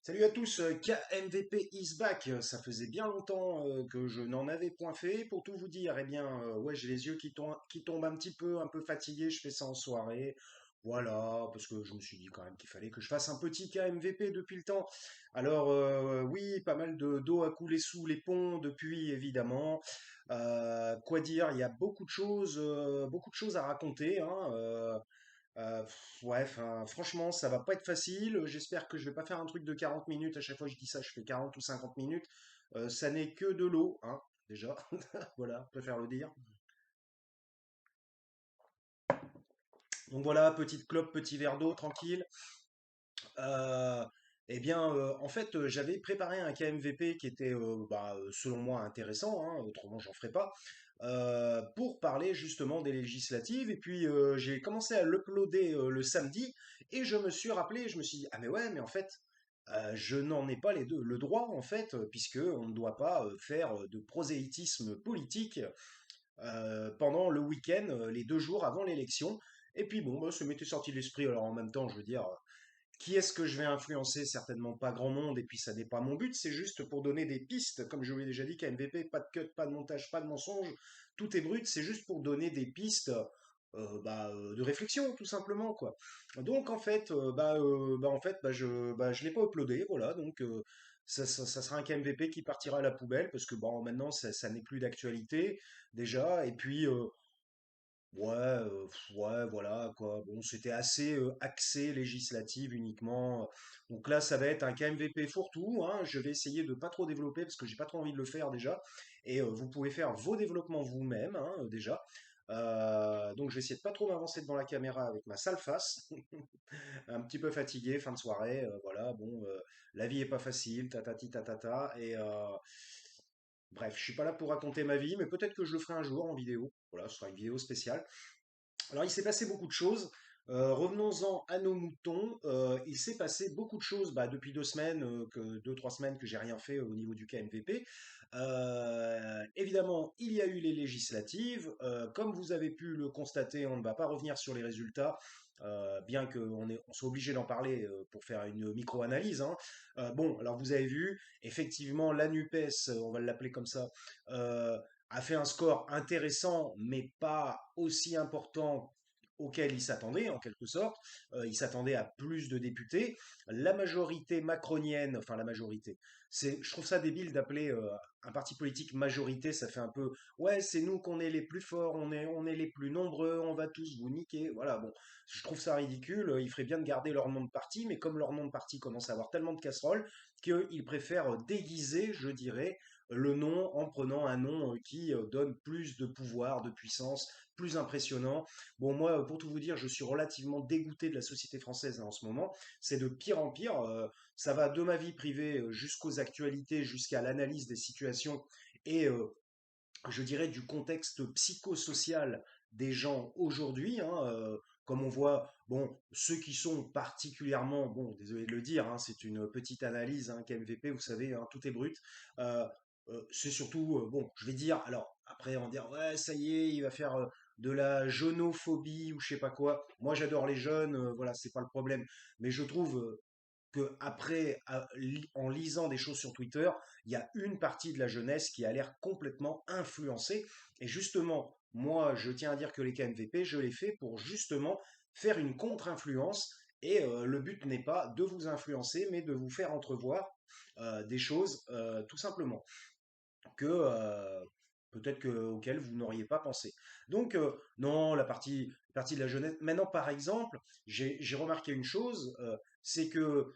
Salut à tous, KMVP is back. Ça faisait bien longtemps que je n'en avais point fait. Pour tout vous dire, eh bien, ouais, j'ai les yeux qui tombent un peu fatigué. Je fais ça en soirée. Voilà, parce que je me suis dit quand même qu'il fallait que je fasse un petit KMVP depuis le temps. Alors, oui, pas mal de d'eau a coulé sous les ponts depuis, évidemment. Quoi dire, il y a beaucoup de choses à raconter, hein. Ouais, enfin, franchement, ça va pas être facile. J'espère que je vais pas faire un truc de 40 minutes. À chaque fois que je dis ça, je fais 40 ou 50 minutes. Ça n'est que de l'eau, hein, déjà. Voilà, je préfère le dire. Donc voilà, petite clope, petit verre d'eau, tranquille. Euh, En fait, j'avais préparé un KMVP qui était, selon moi, intéressant, hein, autrement j'en ferai pas, pour parler justement des législatives. Et puis j'ai commencé à l'uploader le samedi, et je me suis rappelé, je me suis dit, ah mais ouais, mais en fait, je n'en ai pas le droit, en fait, puisque on ne doit pas faire de prosélytisme politique pendant le week-end, les 2 jours avant l'élection. Et puis bon, bah, ça m'était sorti de l'esprit. Alors en même temps, je veux dire, qui est-ce que je vais influencer? Certainement pas grand monde, et puis ça n'est pas mon but, c'est juste pour donner des pistes, comme je vous l'ai déjà dit, KMVP, pas de cut, pas de montage, pas de mensonge, tout est brut, c'est juste pour donner des pistes de réflexion, tout simplement, quoi. Donc en fait, je l'ai pas uploadé, voilà, donc ça sera un KMVP qui partira à la poubelle, parce que bon, maintenant, ça n'est plus d'actualité, déjà, et puis ouais, ouais, voilà, quoi. Bon, c'était assez axé législative uniquement. Donc là, ça va être un KMVP fourre-tout, hein. Je vais essayer de pas trop développer parce que j'ai pas trop envie de le faire déjà. Et vous pouvez faire vos développements vous-même, hein, déjà. Donc je vais essayer de pas trop m'avancer devant la caméra avec ma sale face. Un petit peu fatigué, fin de soirée, voilà. Bon, la vie est pas facile, tatati tatata. Et bref, je suis pas là pour raconter ma vie, mais peut-être que je le ferai un jour en vidéo. Voilà, ce sera une vidéo spéciale. Alors, il s'est passé beaucoup de choses. Revenons-en à nos moutons. Il s'est passé beaucoup de choses depuis 2 semaines, 2, 3 semaines que j'ai rien fait au niveau du KMVP. Évidemment, il y a eu les législatives. Comme vous avez pu le constater, on ne va pas revenir sur les résultats, bien on soit obligé d'en parler pour faire une micro-analyse, hein. Bon, alors vous avez vu, effectivement, la NUPES, on va l'appeler comme ça, euh, a fait un score intéressant, mais pas aussi important auquel il s'attendait, en quelque sorte. Il s'attendait à plus de députés. La majorité macronienne, enfin la majorité, je trouve ça débile d'appeler un parti politique majorité, ça fait un peu, ouais, c'est nous qu'on est les plus forts, on est les plus nombreux, on va tous vous niquer. Voilà, bon, je trouve ça ridicule. Il ferait bien de garder leur nom de parti, mais comme leur nom de parti commence à avoir tellement de casseroles, qu'ils préfèrent déguiser, je dirais, le nom en prenant un nom qui donne plus de pouvoir, de puissance, plus impressionnant. Bon, moi, pour tout vous dire, je suis relativement dégoûté de la société française hein, en ce moment. C'est de pire en pire. Ça va de ma vie privée jusqu'aux actualités, jusqu'à l'analyse des situations et je dirais du contexte psychosocial des gens aujourd'hui, hein, comme on voit, bon, ceux qui sont particulièrement, bon, désolé de le dire, hein, c'est une petite analyse, hein, KMVP, vous savez, hein, tout est brut. Euh, c'est surtout, bon, je vais dire, alors après on va dire, ouais, ça y est, il va faire de la jeunophobie ou je sais pas quoi. Moi, j'adore les jeunes, voilà, c'est pas le problème. Mais je trouve que après, en lisant des choses sur Twitter, il y a une partie de la jeunesse qui a l'air complètement influencée. Et justement, moi, je tiens à dire que les KMVP, je les fais pour justement faire une contre-influence. Et le but n'est pas de vous influencer, mais de vous faire entrevoir des choses, tout simplement que peut-être auquel vous n'auriez pas pensé. Donc non, la partie de la jeunesse. Maintenant, par exemple, j'ai remarqué une chose, c'est que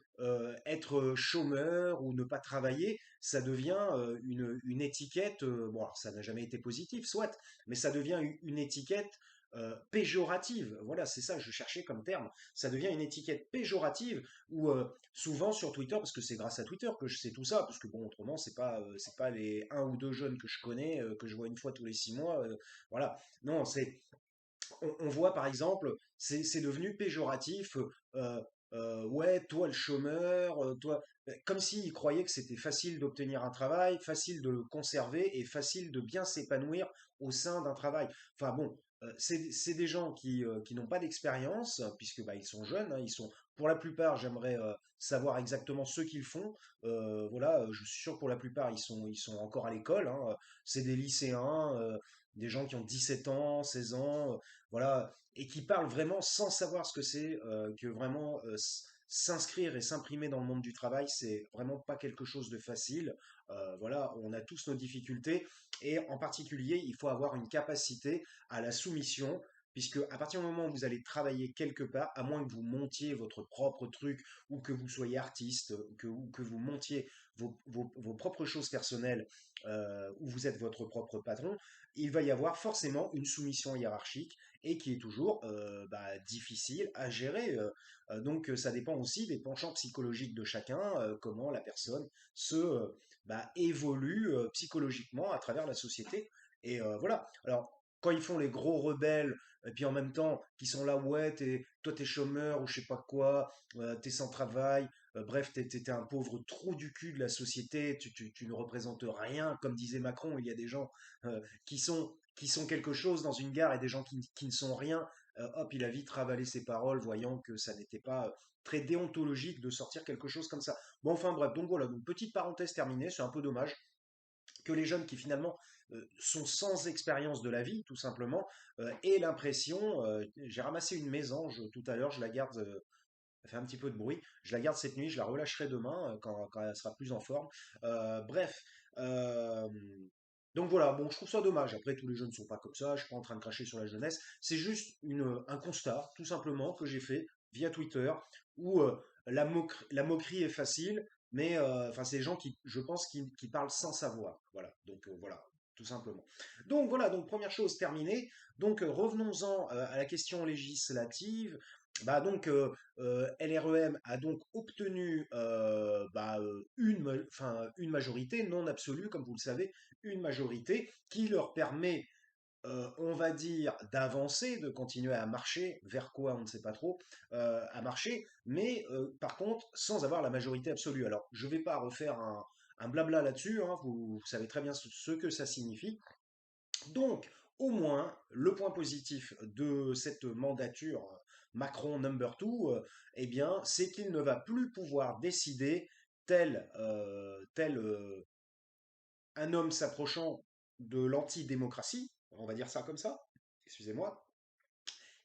être chômeur ou ne pas travailler, ça devient une étiquette. Bon, alors ça n'a jamais été positif, soit, mais ça devient une étiquette péjorative. Voilà, c'est ça que je cherchais comme terme. Ça devient une étiquette péjorative où souvent sur Twitter, parce que c'est grâce à Twitter que je sais tout ça, parce que bon, autrement, c'est pas les un ou deux jeunes que je connais, que je vois une fois tous les 6 mois, voilà. Non, on voit par exemple, c'est devenu péjoratif, ouais, toi le chômeur, toi, comme s'ils croyaient que c'était facile d'obtenir un travail, facile de le conserver et facile de bien s'épanouir au sein d'un travail. Enfin bon, c'est des gens qui n'ont pas d'expérience, puisque bah, ils sont jeunes, hein, ils sont Pour la plupart, j'aimerais savoir exactement ce qu'ils font. Voilà, je suis sûr que pour la plupart, ils sont encore à l'école, hein. C'est des lycéens, des gens qui ont 17 ans, 16 ans, voilà, et qui parlent vraiment sans savoir ce que c'est, que vraiment s'inscrire et s'imprimer dans le monde du travail, c'est vraiment pas quelque chose de facile. Voilà, on a tous nos difficultés, et en particulier, il faut avoir une capacité à la soumission, puisque à partir du moment où vous allez travailler quelque part, à moins que vous montiez votre propre truc, ou que vous soyez artiste, ou que vous montiez vos propres choses personnelles, où vous êtes votre propre patron, il va y avoir forcément une soumission hiérarchique, et qui est toujours difficile à gérer. Donc ça dépend aussi des penchants psychologiques de chacun, comment la personne se évolue psychologiquement à travers la société. Et voilà. Alors, quand ils font les gros rebelles, et puis en même temps, qui sont là, ouais, toi t'es chômeur ou je sais pas quoi, t'es sans travail, bref, t'es un pauvre trou du cul de la société, tu ne représentes rien, comme disait Macron, il y a des gens qui sont quelque chose dans une gare, et des gens qui ne sont rien. Hop, il a vite ravalé ses paroles, voyant que ça n'était pas très déontologique de sortir quelque chose comme ça. Bon, enfin bref, donc voilà, donc petite parenthèse terminée, c'est un peu dommage que les jeunes qui finalement sont sans expérience de la vie, tout simplement, aient l'impression, j'ai ramassé une mésange tout à l'heure, je la garde, elle fait un petit peu de bruit, je la garde cette nuit, je la relâcherai demain quand elle sera plus en forme. Bref, euh, donc voilà, bon, je trouve ça dommage. Après, tous les jeunes ne sont pas comme ça, je suis pas en train de cracher sur la jeunesse, c'est juste un constat, tout simplement, que j'ai fait via Twitter, où la moquerie est facile, mais enfin, c'est des gens qui, je pense, qui parlent sans savoir. Voilà, donc voilà, tout simplement. Donc voilà, donc première chose terminée. Donc revenons-en à la question législative. LREM a donc obtenu une majorité non absolue, comme vous le savez, une majorité qui leur permet, on va dire, d'avancer, de continuer à marcher, vers quoi on ne sait pas trop, à marcher, mais par contre sans avoir la majorité absolue. Alors, je ne vais pas refaire un blabla là-dessus, hein, vous savez très bien ce que ça signifie. Donc, au moins, le point positif de cette mandature Macron number 2, eh bien, c'est qu'il ne va plus pouvoir décider tel un homme s'approchant de l'antidémocratie, on va dire ça comme ça, excusez-moi,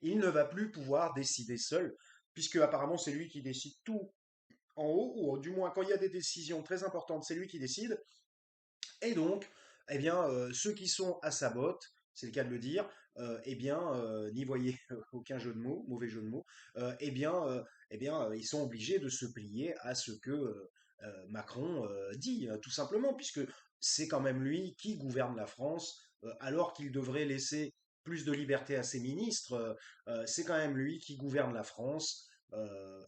il ne va plus pouvoir décider seul, puisque apparemment c'est lui qui décide tout en haut, ou du moins quand il y a des décisions très importantes, c'est lui qui décide. Et donc, eh bien, ceux qui sont à sa botte, c'est le cas de le dire, eh bien, n'y voyez aucun jeu de mots, mauvais jeu de mots, ils sont obligés de se plier à ce que Macron dit, tout simplement, puisque c'est quand même lui qui gouverne la France, alors qu'il devrait laisser plus de liberté à ses ministres. C'est quand même lui qui gouverne la France.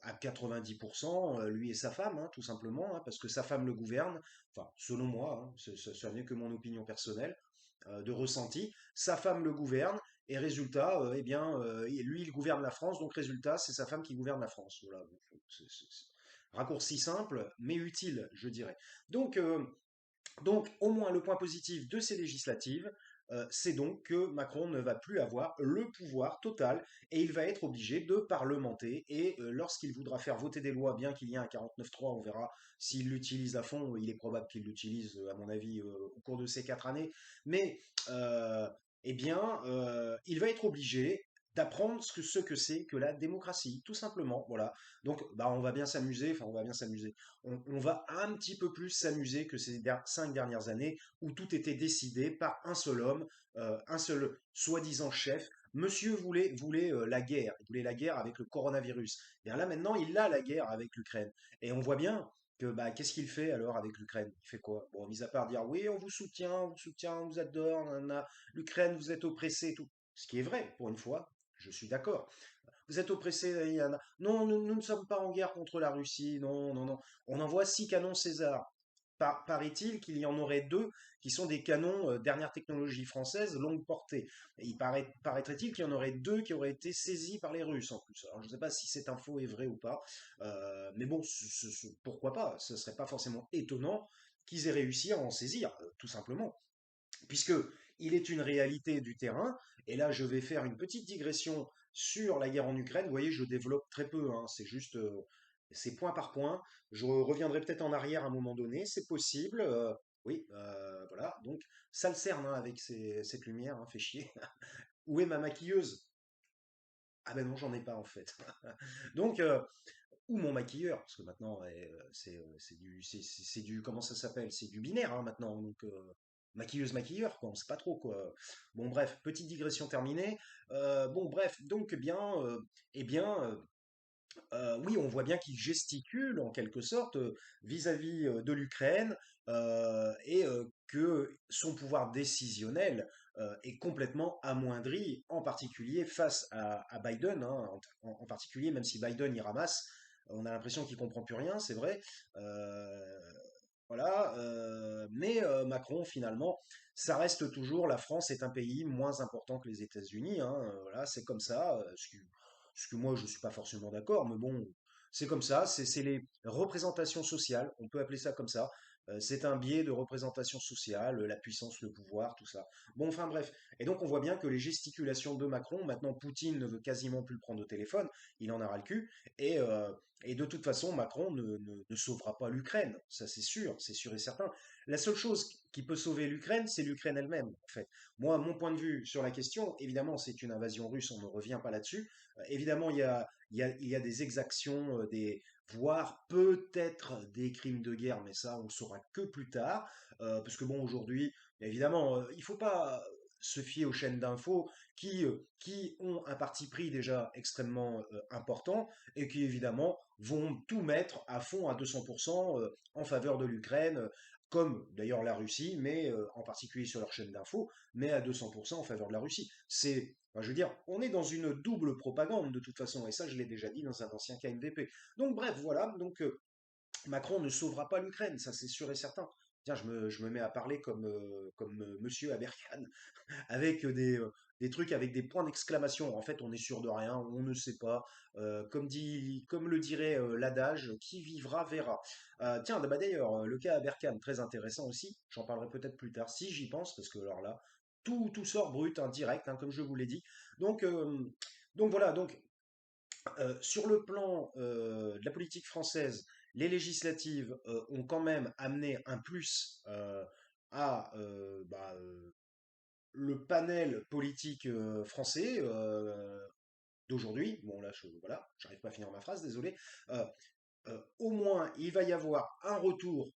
À 90%, lui et sa femme, hein, tout simplement, hein, parce que sa femme le gouverne, enfin, selon moi, hein, ça n'est que mon opinion personnelle, de ressenti. Sa femme le gouverne, et résultat, lui, il gouverne la France, donc résultat, c'est sa femme qui gouverne la France. Voilà, raccourci simple, mais utile, je dirais. Donc, euh, donc, au moins, le point positif de ces législatives, c'est donc que Macron ne va plus avoir le pouvoir total, et il va être obligé de parlementer. Et lorsqu'il voudra faire voter des lois, bien qu'il y ait un 49.3, on verra s'il l'utilise à fond. Il est probable qu'il l'utilise, à mon avis, au cours de ces 4 années. Mais, euh, il va être obligé d'apprendre ce que c'est que la démocratie, tout simplement. Voilà. Donc, on va bien s'amuser. Enfin, on va bien s'amuser, on va un petit peu plus s'amuser que ces 5 dernières années, où tout était décidé par un seul homme, un seul soi-disant chef. Monsieur voulait la guerre, il voulait la guerre avec le coronavirus. Et bien là maintenant, il a la guerre avec l'Ukraine. Et on voit bien que qu'est-ce qu'il fait alors avec l'Ukraine? Il fait quoi? Bon, mis à part dire oui, on vous soutient, on vous adore, nanana, l'Ukraine, vous êtes opprimés et tout. Ce qui est vrai, pour une fois, je suis d'accord. Vous êtes oppressés, Yana. Non, nous ne sommes pas en guerre contre la Russie. Non, non, non. On envoie 6 canons César. Paraît-il qu'il y en aurait 2 qui sont des canons dernière technologie française, longue portée. Et paraîtrait-il qu'il y en aurait 2 qui auraient été saisis par les Russes en plus. Alors je ne sais pas si cette info est vraie ou pas, mais bon, pourquoi pas? Ce serait pas forcément étonnant qu'ils aient réussi à en saisir, tout simplement, puisque il est une réalité du terrain. Et là, je vais faire une petite digression sur la guerre en Ukraine, vous voyez, je développe très peu, hein, c'est juste, c'est point par point. Je reviendrai peut-être en arrière à un moment donné, c'est possible. Oui, voilà. Donc, ça le cerne hein, avec cette lumière, hein, fait chier. Où est ma maquilleuse? Ah ben non, j'en ai pas en fait. Donc, ou mon maquilleur, parce que maintenant, c'est du, comment ça s'appelle? C'est du binaire hein, maintenant. Donc, maquilleuse, maquilleur, quoi, on sait pas trop quoi. Bon, bref, petite digression terminée. Bon, bref, donc, eh bien, oui, on voit bien qu'il gesticule en quelque sorte vis-à-vis de l'Ukraine et que son pouvoir décisionnel est complètement amoindri, en particulier face à Biden, hein, en particulier, même si Biden y ramasse, on a l'impression qu'il comprend plus rien, c'est vrai. Euh, voilà, mais Macron, finalement, ça reste toujours, la France est un pays moins important que les États-Unis, hein, voilà, c'est comme ça, ce que moi je suis pas forcément d'accord, mais bon, c'est comme ça, c'est les représentations sociales, on peut appeler ça comme ça, c'est un biais de représentation sociale, la puissance, le pouvoir, tout ça. Bon, enfin bref, et donc on voit bien que les gesticulations de Macron, maintenant Poutine ne veut quasiment plus le prendre au téléphone, il en a ras le cul, et, euh, et de toute façon, Macron ne sauvera pas l'Ukraine, ça c'est sûr et certain. La seule chose qui peut sauver l'Ukraine, c'est l'Ukraine elle-même, en fait. Moi, mon point de vue sur la question, évidemment, c'est une invasion russe, on ne revient pas là-dessus. Évidemment, il y a des exactions, voire peut-être des crimes de guerre, mais ça, on ne saura que plus tard. Parce que bon, aujourd'hui, évidemment, il ne faut pas se fier aux chaînes d'infos qui ont un parti pris déjà extrêmement important et qui évidemment vont tout mettre à fond à 200% en faveur de l'Ukraine, comme d'ailleurs la Russie, mais en particulier sur leur chaîne d'infos, mais à 200% en faveur de la Russie. Enfin, je veux dire, on est dans une double propagande de toute façon, et ça je l'ai déjà dit dans un ancien KMVP. Donc bref, voilà, donc Macron ne sauvera pas l'Ukraine, ça c'est sûr et certain. Tiens, je me mets à parler comme Monsieur Aberkan avec des trucs avec des points d'exclamation. En fait, on est sûr de rien, on ne sait pas. Comme le dirait l'adage, qui vivra verra. Tiens, bah d'ailleurs, le cas Aberkan, très intéressant aussi. J'en parlerai peut-être plus tard si j'y pense, parce que alors là, tout sort brut, hein, direct, hein, comme je vous l'ai dit. Donc, euh, donc voilà. Donc sur le plan de la politique française, les législatives ont quand même amené un plus à le panel politique français d'aujourd'hui, bon là, voilà, j'arrive pas à finir ma phrase, désolé, euh, au moins il va y avoir un retour,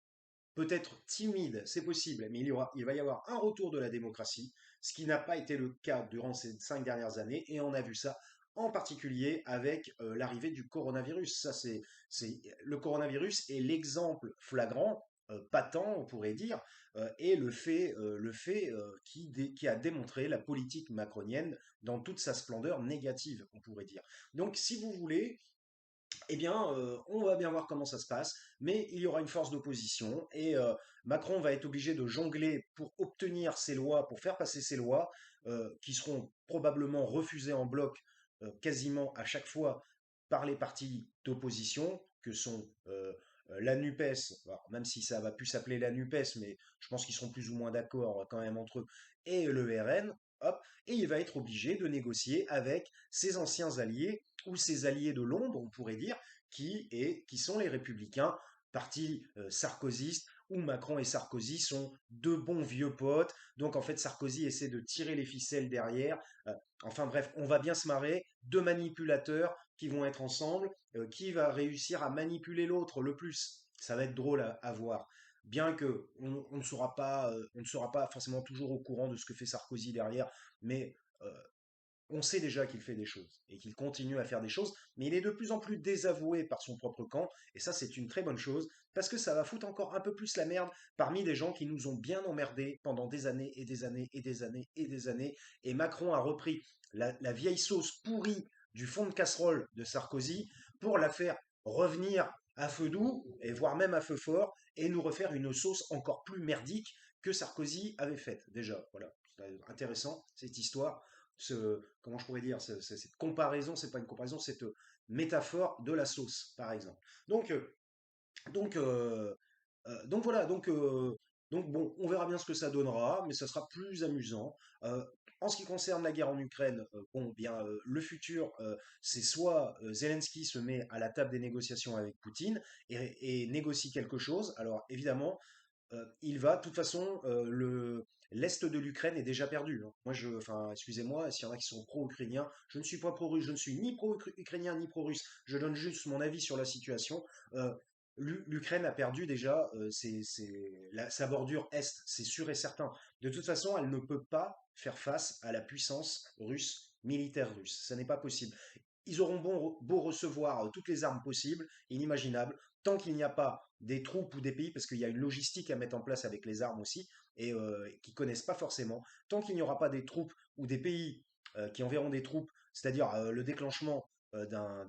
peut-être timide, c'est possible, mais il va y avoir un retour de la démocratie, ce qui n'a pas été le cas durant ces 5 dernières années, et on a vu ça en particulier avec l'arrivée du coronavirus. Le coronavirus est l'exemple flagrant, patent, on pourrait dire, et qui a démontré la politique macronienne dans toute sa splendeur négative, on pourrait dire. Donc, si vous voulez, eh bien, on va bien voir comment ça se passe, mais il y aura une force d'opposition et Macron va être obligé de jongler pour obtenir ses lois, pour faire passer ses lois, qui seront probablement refusées en bloc quasiment à chaque fois par les partis d'opposition, que sont la NUPES, alors, même si ça va plus s'appeler la NUPES, mais je pense qu'ils seront plus ou moins d'accord quand même entre eux, et le RN, hop, et il va être obligé de négocier avec ses anciens alliés ou ses alliés de l'ombre, on pourrait dire, qui sont les Républicains, parti sarkozyste, où Macron et Sarkozy sont deux bons vieux potes. Donc en fait, Sarkozy essaie de tirer les ficelles derrière. Enfin bref, on va bien se marrer. Deux manipulateurs qui vont être ensemble. Qui va réussir à manipuler l'autre le plus? Ça va être drôle à voir. Bien que on ne sera pas forcément toujours au courant de ce que fait Sarkozy derrière, mais on sait déjà qu'il fait des choses et qu'il continue à faire des choses, mais il est de plus en plus désavoué par son propre camp, et ça c'est une très bonne chose, parce que ça va foutre encore un peu plus la merde parmi des gens qui nous ont bien emmerdés pendant des années et des années et des années et des années, et Macron a repris la vieille sauce pourrie du fond de casserole de Sarkozy pour la faire revenir à feu doux, et voire même à feu fort, et nous refaire une sauce encore plus merdique que Sarkozy avait faite déjà. Voilà, c'est intéressant cette histoire, comment je pourrais dire, cette comparaison, c'est pas une comparaison, cette métaphore de la sauce, par exemple. Donc, euh, donc, euh, donc voilà, donc bon, on verra bien ce que ça donnera, mais ça sera plus amusant. En ce qui concerne la guerre en Ukraine, bon, bien, le futur, c'est soit Zelensky se met à la table des négociations avec Poutine et négocie quelque chose. Alors évidemment, il va, de toute façon, l'Est de l'Ukraine est déjà perdu, hein. Moi, enfin, excusez-moi, s'il y en a qui sont pro-ukrainiens, je ne suis pas pro-russe, je ne suis ni pro-ukrainien ni pro-russe, je donne juste mon avis sur la situation. Euh, L'Ukraine a perdu déjà sa bordure Est, c'est sûr et certain. De toute façon, elle ne peut pas faire face à la puissance russe, militaire russe. Ça n'est pas possible. Ils auront beau recevoir toutes les armes possibles, inimaginables, tant qu'il n'y a pas des troupes ou des pays, parce qu'il y a une logistique à mettre en place avec les armes aussi, et qui connaissent pas forcément, tant qu'il n'y aura pas des troupes ou des pays qui enverront des troupes, c'est-à-dire le déclenchement d'un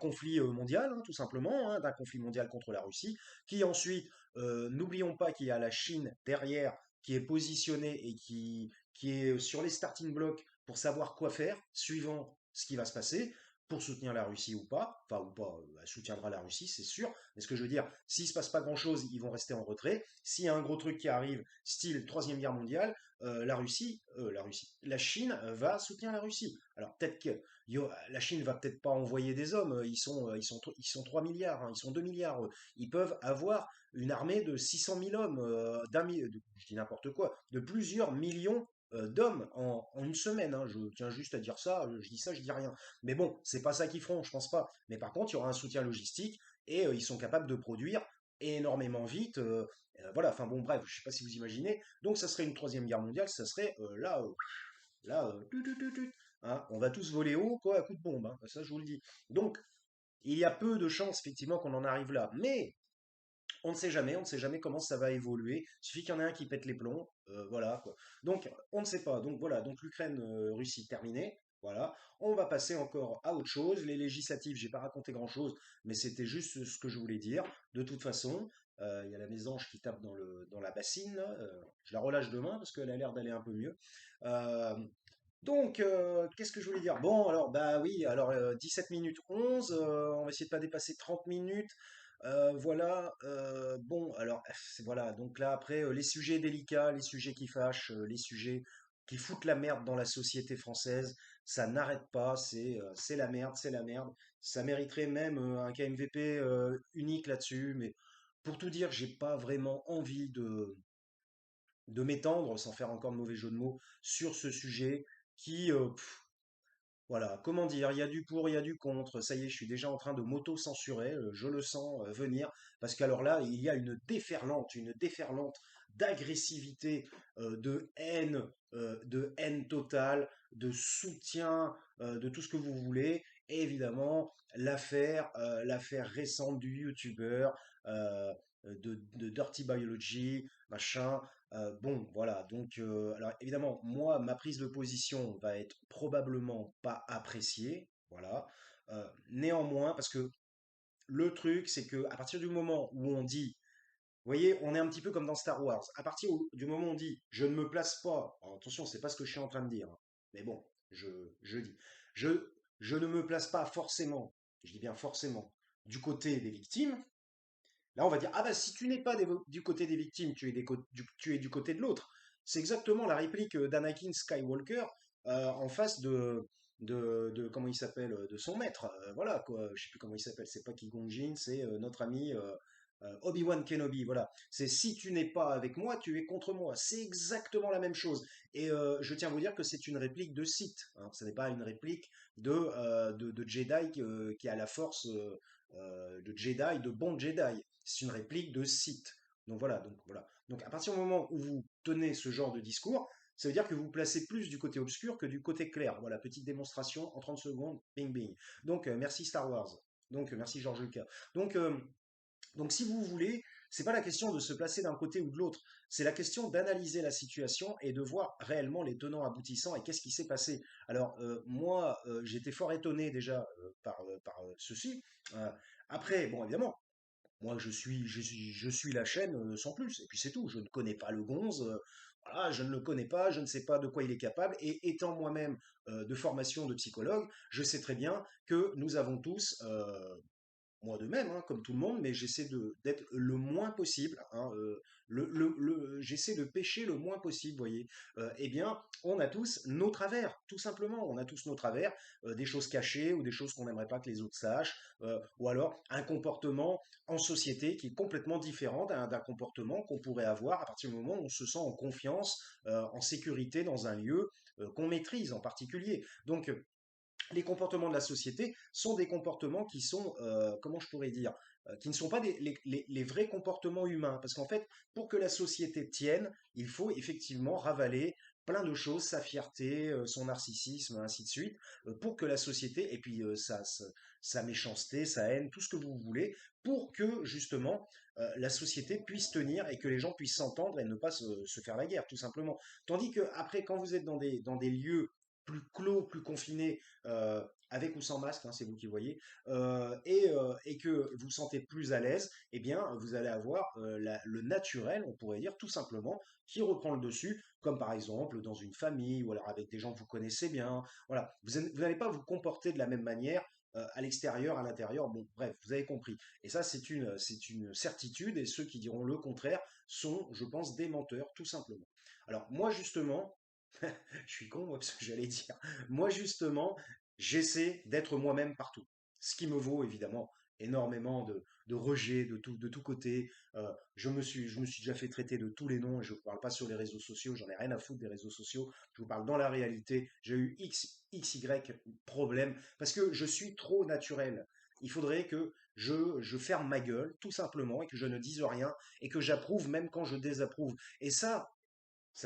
conflit mondial, hein, tout simplement, hein, d'un conflit mondial contre la Russie, qui ensuite, n'oublions pas qu'il y a la Chine derrière, qui est positionnée et qui est sur les starting blocks pour savoir quoi faire, suivant ce qui va se passer, pour soutenir la Russie ou pas, elle soutiendra la Russie, c'est sûr, mais ce que je veux dire, s'il se passe pas grand-chose, ils vont rester en retrait. S'il y a un gros truc qui arrive, style Troisième Guerre mondiale, la Chine va soutenir la Russie. Alors peut-être que la Chine va peut-être pas envoyer des hommes, ils sont 3 milliards, hein, ils sont 2 milliards. Ils peuvent avoir une armée de 600 000 hommes, je dis n'importe quoi, de plusieurs millions d'hommes en une semaine, hein. Je tiens juste à dire ça, je dis ça, je dis rien. Mais bon, c'est pas ça qu'ils feront, je pense pas. Mais par contre, il y aura un soutien logistique et ils sont capables de produire énormément vite. Voilà, enfin bon, bref, je sais pas si vous imaginez. Donc ça serait une troisième guerre mondiale, ça serait hein, on va tous voler haut, quoi, à coup de bombe, hein, ça je vous le dis. Donc, il y a peu de chances, effectivement, qu'on en arrive là. Mais, on ne sait jamais comment ça va évoluer. Il suffit qu'il y en ait un qui pète les plombs, voilà, quoi. Donc, on ne sait pas. Donc, voilà, donc l'Ukraine, Russie, terminé. Voilà, on va passer encore à autre chose. Les législatives, j'ai pas raconté grand-chose, mais c'était juste ce que je voulais dire. De toute façon, il y a la mésange qui tape dans la bassine, là. Je la relâche demain parce qu'elle a l'air d'aller un peu mieux. Euh, donc, qu'est-ce que je voulais dire? Bon, alors, bah oui, alors 17 minutes 11, on va essayer de pas dépasser 30 minutes. Voilà, bon, alors, voilà, donc là, après, les sujets délicats, les sujets qui fâchent, les sujets qui foutent la merde dans la société française, ça n'arrête pas, c'est la merde, c'est la merde. Ça mériterait même un KMVP unique là-dessus, mais pour tout dire, j'ai pas vraiment envie de m'étendre, sans faire encore de mauvais jeu de mots, sur ce sujet qui, voilà, comment dire, il y a du pour, il y a du contre. Ça y est, je suis déjà en train de m'auto-censurer, je le sens venir, parce qu'alors là, il y a une déferlante d'agressivité, de haine totale, de soutien, de tout ce que vous voulez. Et évidemment, l'affaire récente du YouTuber, de Dirty Biology, machin. Bon, voilà. Donc, alors évidemment, moi, ma prise de position va être probablement pas appréciée. Voilà. Néanmoins, parce que le truc, c'est que à partir du moment où on dit, vous voyez, on est un petit peu comme dans Star Wars. À partir du moment où on dit, je ne me place pas. Alors, attention, c'est pas ce que je suis en train de dire, hein. Mais bon, je, je dis, je ne me place pas forcément. Je dis bien forcément du côté des victimes. Là, on va dire, ah bah si tu n'es pas du côté des victimes, tu es du côté de l'autre. C'est exactement la réplique d'Anakin Skywalker en face comment il s'appelle, de son maître. Voilà, quoi, je sais plus comment il s'appelle, c'est pas Qui-Gon Jinn, c'est notre ami Obi-Wan Kenobi. Voilà, c'est si tu n'es pas avec moi, tu es contre moi. C'est exactement la même chose. Et je tiens à vous dire que c'est une réplique de Sith, hein. Ce n'est pas une réplique de Jedi qui a la force de Jedi, de bons Jedi. C'est une réplique de Sith. Donc voilà, donc voilà. Donc à partir du moment où vous tenez ce genre de discours, ça veut dire que vous vous placez plus du côté obscur que du côté clair. Voilà, petite démonstration en 30 secondes, bing bing. Donc merci Star Wars. Donc merci George Lucas. Donc si vous voulez, c'est pas la question de se placer d'un côté ou de l'autre, c'est la question d'analyser la situation et de voir réellement les tenants aboutissants et qu'est-ce qui s'est passé. Alors moi, j'étais fort étonné déjà par ceci. Euh, Après, bon évidemment, moi je suis la chaîne sans plus et puis c'est tout. Je ne connais pas le gonze. Voilà, je ne le connais pas, je ne sais pas de quoi il est capable, et étant moi-même de formation de psychologue, je sais très bien que nous avons tous moi de même, hein, comme tout le monde, mais j'essaie d'être le moins possible, hein, j'essaie de pécher le moins possible, voyez. Eh bien, on a tous nos travers, tout simplement. On a tous nos travers, des choses cachées ou des choses qu'on n'aimerait pas que les autres sachent, ou alors un comportement en société qui est complètement différent d'un comportement qu'on pourrait avoir à partir du moment où on se sent en confiance, en sécurité dans un lieu qu'on maîtrise en particulier. Donc, les comportements de la société sont des comportements qui sont, comment je pourrais dire, qui ne sont pas les vrais comportements humains. Parce qu'en fait, pour que la société tienne, il faut effectivement ravaler plein de choses, sa fierté, son narcissisme, ainsi de suite, pour que la société, et puis sa méchanceté, sa haine, tout ce que vous voulez, pour que justement la société puisse tenir et que les gens puissent s'entendre et ne pas se faire la guerre, tout simplement. Tandis que après, quand vous êtes dans des lieux plus clos, plus confinés, avec ou sans masque, hein, c'est vous qui voyez, et que vous vous sentez plus à l'aise, eh bien, vous allez avoir le naturel, on pourrait dire tout simplement, qui reprend le dessus, comme par exemple dans une famille ou alors avec des gens que vous connaissez bien. Voilà, vous n'allez pas vous comporter de la même manière à l'extérieur, à l'intérieur. Bon, bref, vous avez compris. Et ça, c'est une certitude, et ceux qui diront le contraire sont, je pense, des menteurs, tout simplement. Alors, moi, justement, je suis con, moi, parce que j'allais dire. Moi, justement, j'essaie d'être moi-même partout. Ce qui me vaut, évidemment, énormément de rejets de tout côté. Je me suis déjà fait traiter de tous les noms, et je ne vous parle pas sur les réseaux sociaux, j'en ai rien à foutre des réseaux sociaux. Je vous parle dans la réalité. J'ai eu XY problème parce que je suis trop naturel. Il faudrait que je ferme ma gueule, tout simplement, et que je ne dise rien, et que j'approuve même quand je désapprouve. Et ça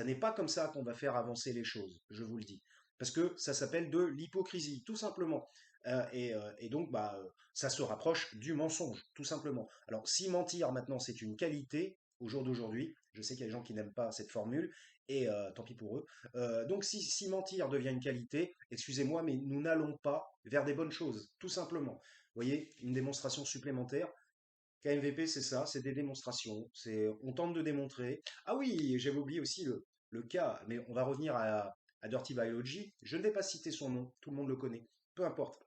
n'est pas comme ça qu'on va faire avancer les choses, je vous le dis. Parce que ça s'appelle de l'hypocrisie, tout simplement. Et donc, bah, ça se rapproche du mensonge, tout simplement. Alors, si mentir maintenant, c'est une qualité, au jour d'aujourd'hui, je sais qu'il y a des gens qui n'aiment pas cette formule, et tant pis pour eux. Donc, si mentir devient une qualité, excusez-moi, mais nous n'allons pas vers des bonnes choses, tout simplement. Vous voyez, une démonstration supplémentaire. KMVP, c'est ça, c'est des démonstrations. On tente de démontrer. Ah oui, j'avais oublié aussi le cas, mais on va revenir à Dirty Biology. Je ne vais pas citer son nom, tout le monde le connaît. Peu importe.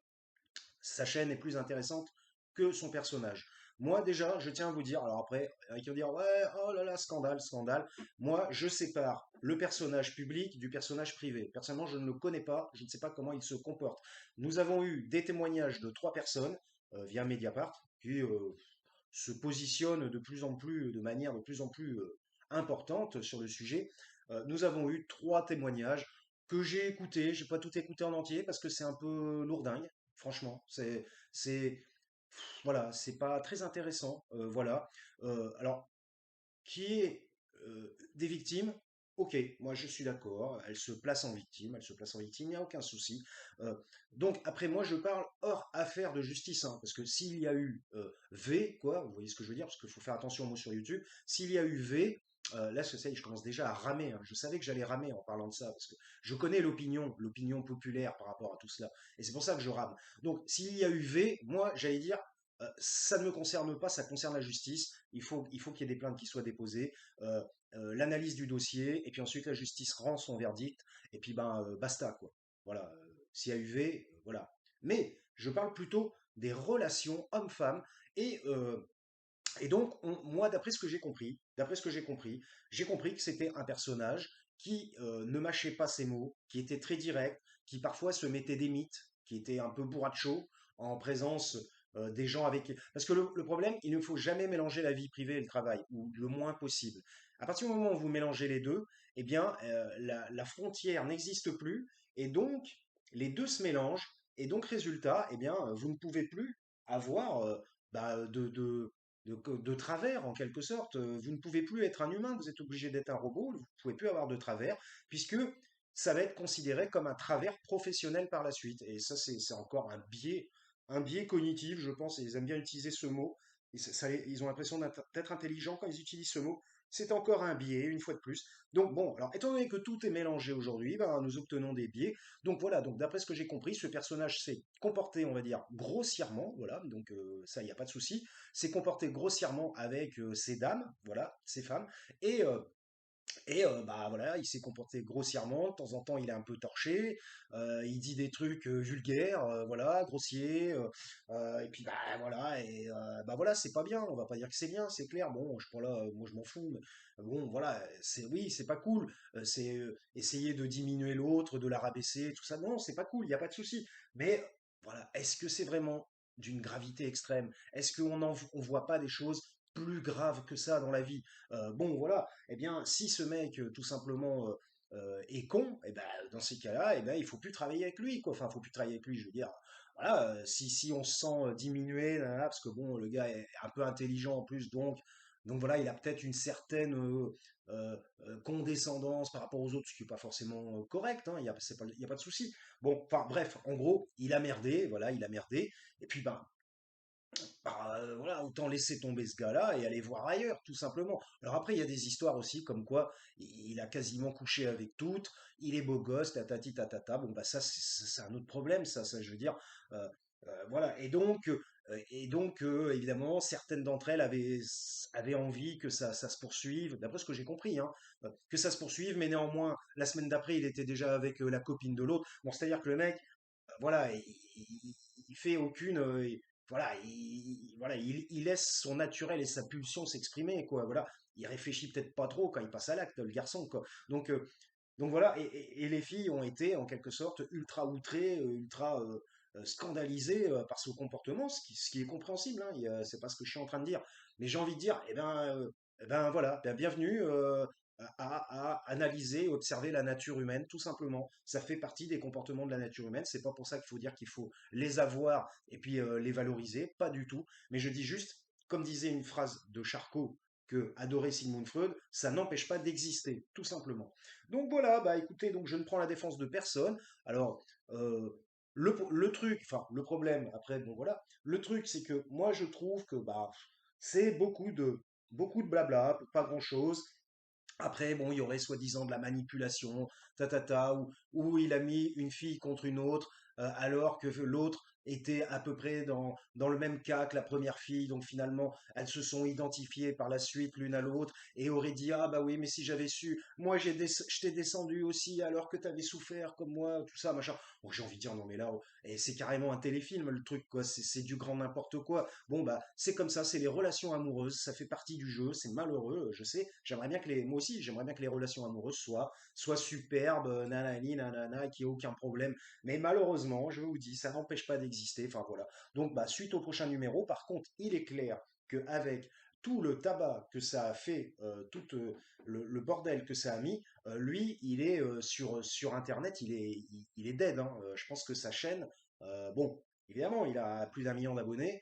Sa chaîne est plus intéressante que son personnage. Moi, déjà, je tiens à vous dire, alors après, qui vont dire, ouais, oh là là, scandale, scandale. Moi, je sépare le personnage public du personnage privé. Personnellement, je ne le connais pas, je ne sais pas comment il se comporte. Nous avons eu des témoignages de 3 personnes via Mediapart qui se positionne de plus en plus, de manière de plus en plus importante sur le sujet. Nous avons eu 3 témoignages que j'ai écoutés. J'ai pas tout écouté en entier parce que c'est un peu lourdingue, franchement. Voilà, c'est pas très intéressant. Voilà. Alors, qui est des victimes. Ok, moi je suis d'accord, elle se place en victime, elle se place en victime, il n'y a aucun souci. Euh, donc après moi je parle hors affaire de justice, hein, parce que s'il y a eu V, quoi, vous voyez ce que je veux dire, parce qu'il faut faire attention aux mots sur YouTube, s'il y a eu V, là ça y est, je commence déjà à ramer, hein. Je savais que j'allais ramer en parlant de ça, parce que je connais l'opinion populaire par rapport à tout cela, et c'est pour ça que je rame. Donc s'il y a eu V, moi j'allais dire, ça ne me concerne pas, ça concerne la justice. Il faut qu'il y ait des plaintes qui soient déposées, euh, l'analyse du dossier, et puis ensuite la justice rend son verdict, et puis ben basta quoi. Voilà, s'il y a UV, voilà. Mais je parle plutôt des relations hommes-femmes, et, euh, et donc moi j'ai compris que c'était un personnage qui ne mâchait pas ses mots, qui était très direct, qui parfois se mettait des mythes, qui était un peu bourracho en présence des gens avec. Parce que le problème, il ne faut jamais mélanger la vie privée et le travail, ou le moins possible. À partir du moment où vous mélangez les deux, eh bien, la frontière n'existe plus, et donc les deux se mélangent, et donc résultat, eh bien, vous ne pouvez plus avoir bah, de travers en quelque sorte. Vous ne pouvez plus être un humain, vous êtes obligé d'être un robot, vous ne pouvez plus avoir de travers, puisque ça va être considéré comme un travers professionnel par la suite. Et ça, c'est encore un biais cognitif, je pense, et ils aiment bien utiliser ce mot. Et ils ont l'impression d'être intelligents quand ils utilisent ce mot. C'est encore un biais, une fois de plus. Donc bon, alors étant donné que tout est mélangé aujourd'hui, ben, nous obtenons des biais. Donc voilà, donc d'après ce que j'ai compris, ce personnage s'est comporté, on va dire, grossièrement, voilà, donc ça, il n'y a pas de souci, s'est comporté grossièrement avec ces dames, voilà, ces femmes, et Et bah voilà, il s'est comporté grossièrement, de temps en temps il est un peu torché, il dit des trucs vulgaires, voilà, grossiers, et puis bah voilà, et bah voilà, c'est pas bien, on va pas dire que c'est bien, c'est clair, bon, je prends là, moi je m'en fous, mais bon, voilà, c'est oui, c'est pas cool, c'est essayer de diminuer l'autre, de la rabaisser, tout ça, non, c'est pas cool, il y a pas de souci, mais voilà, est-ce que c'est vraiment d'une gravité extrême? Est-ce on voit pas des choses plus graves que ça dans la vie? Bon, voilà, eh bien, si ce mec, tout simplement, est con, eh ben, dans ces cas-là, eh ben, il faut plus travailler avec lui, quoi. Enfin, il faut plus travailler avec lui, je veux dire. Voilà, si on se sent diminué, nanana, parce que bon, le gars est un peu intelligent en plus, donc voilà, il a peut-être une certaine condescendance par rapport aux autres, ce qui n'est pas forcément correct, hein, il y a pas de souci. Bon, enfin bref, en gros, il a merdé, voilà, il a merdé, et puis ben, bah, voilà, autant laisser tomber ce gars-là et aller voir ailleurs, tout simplement. Alors après, il y a des histoires aussi comme quoi il a quasiment couché avec toutes, il est beau gosse, tatati tatata. Bon, bah ça, c'est un autre problème, ça, je veux dire. Euh, voilà. Et donc, évidemment, certaines d'entre elles avaient envie que ça se poursuive, d'après ce que j'ai compris, hein, que ça se poursuive, mais néanmoins, la semaine d'après, il était déjà avec la copine de l'autre. Bon, c'est-à-dire que le mec, voilà, il fait aucune, voilà, voilà, il laisse son naturel et sa pulsion s'exprimer, quoi. Voilà, il réfléchit peut-être pas trop quand il passe à l'acte, le garçon, quoi. Donc voilà, et les filles ont été en quelque sorte ultra outrées, ultra scandalisées par ce comportement, ce qui est compréhensible, hein, c'est pas ce que je suis en train de dire. Mais j'ai envie de dire, eh ben voilà, bienvenue à analyser, observer la nature humaine, tout simplement. Ça fait partie des comportements de la nature humaine. C'est pas pour ça qu'il faut dire qu'il faut les avoir et puis les valoriser, pas du tout. Mais je dis juste, comme disait une phrase de Charcot que adorait Sigmund Freud, ça n'empêche pas d'exister, tout simplement. Donc voilà, bah écoutez, donc je ne prends la défense de personne. Alors, euh, le truc, enfin le problème, après, bon voilà, le truc c'est que moi je trouve que bah c'est beaucoup de blabla, pour pas grand-chose. Après, bon, il y aurait soi-disant de la manipulation, où il a mis une fille contre une autre, alors que l'autre était à peu près dans le même cas que la première fille. Donc finalement, elles se sont identifiées par la suite l'une à l'autre et auraient dit, ah bah oui, mais si j'avais su, moi je t'ai descendu aussi alors que tu avais souffert comme moi, tout ça, machin. Bon, j'ai envie de dire, non mais là, et c'est carrément un téléfilm le truc, quoi. C'est du grand n'importe quoi. Bon, bah, c'est comme ça, c'est les relations amoureuses, ça fait partie du jeu, c'est malheureux, je sais. Moi aussi, j'aimerais bien que les relations amoureuses soient superbes, nanani, nanana, qu'il n'y ait aucun problème. Mais malheureusement, je vous dis, ça n'empêche pas d'exister. Enfin voilà. Donc, bah, suite au prochain numéro, par contre, il est clair qu'avec tout le tabac que ça a fait, tout le bordel que ça a mis, lui, il est sur Internet, il est dead, hein. Je pense que sa chaîne, bon, évidemment, il a plus d'1 million d'abonnés.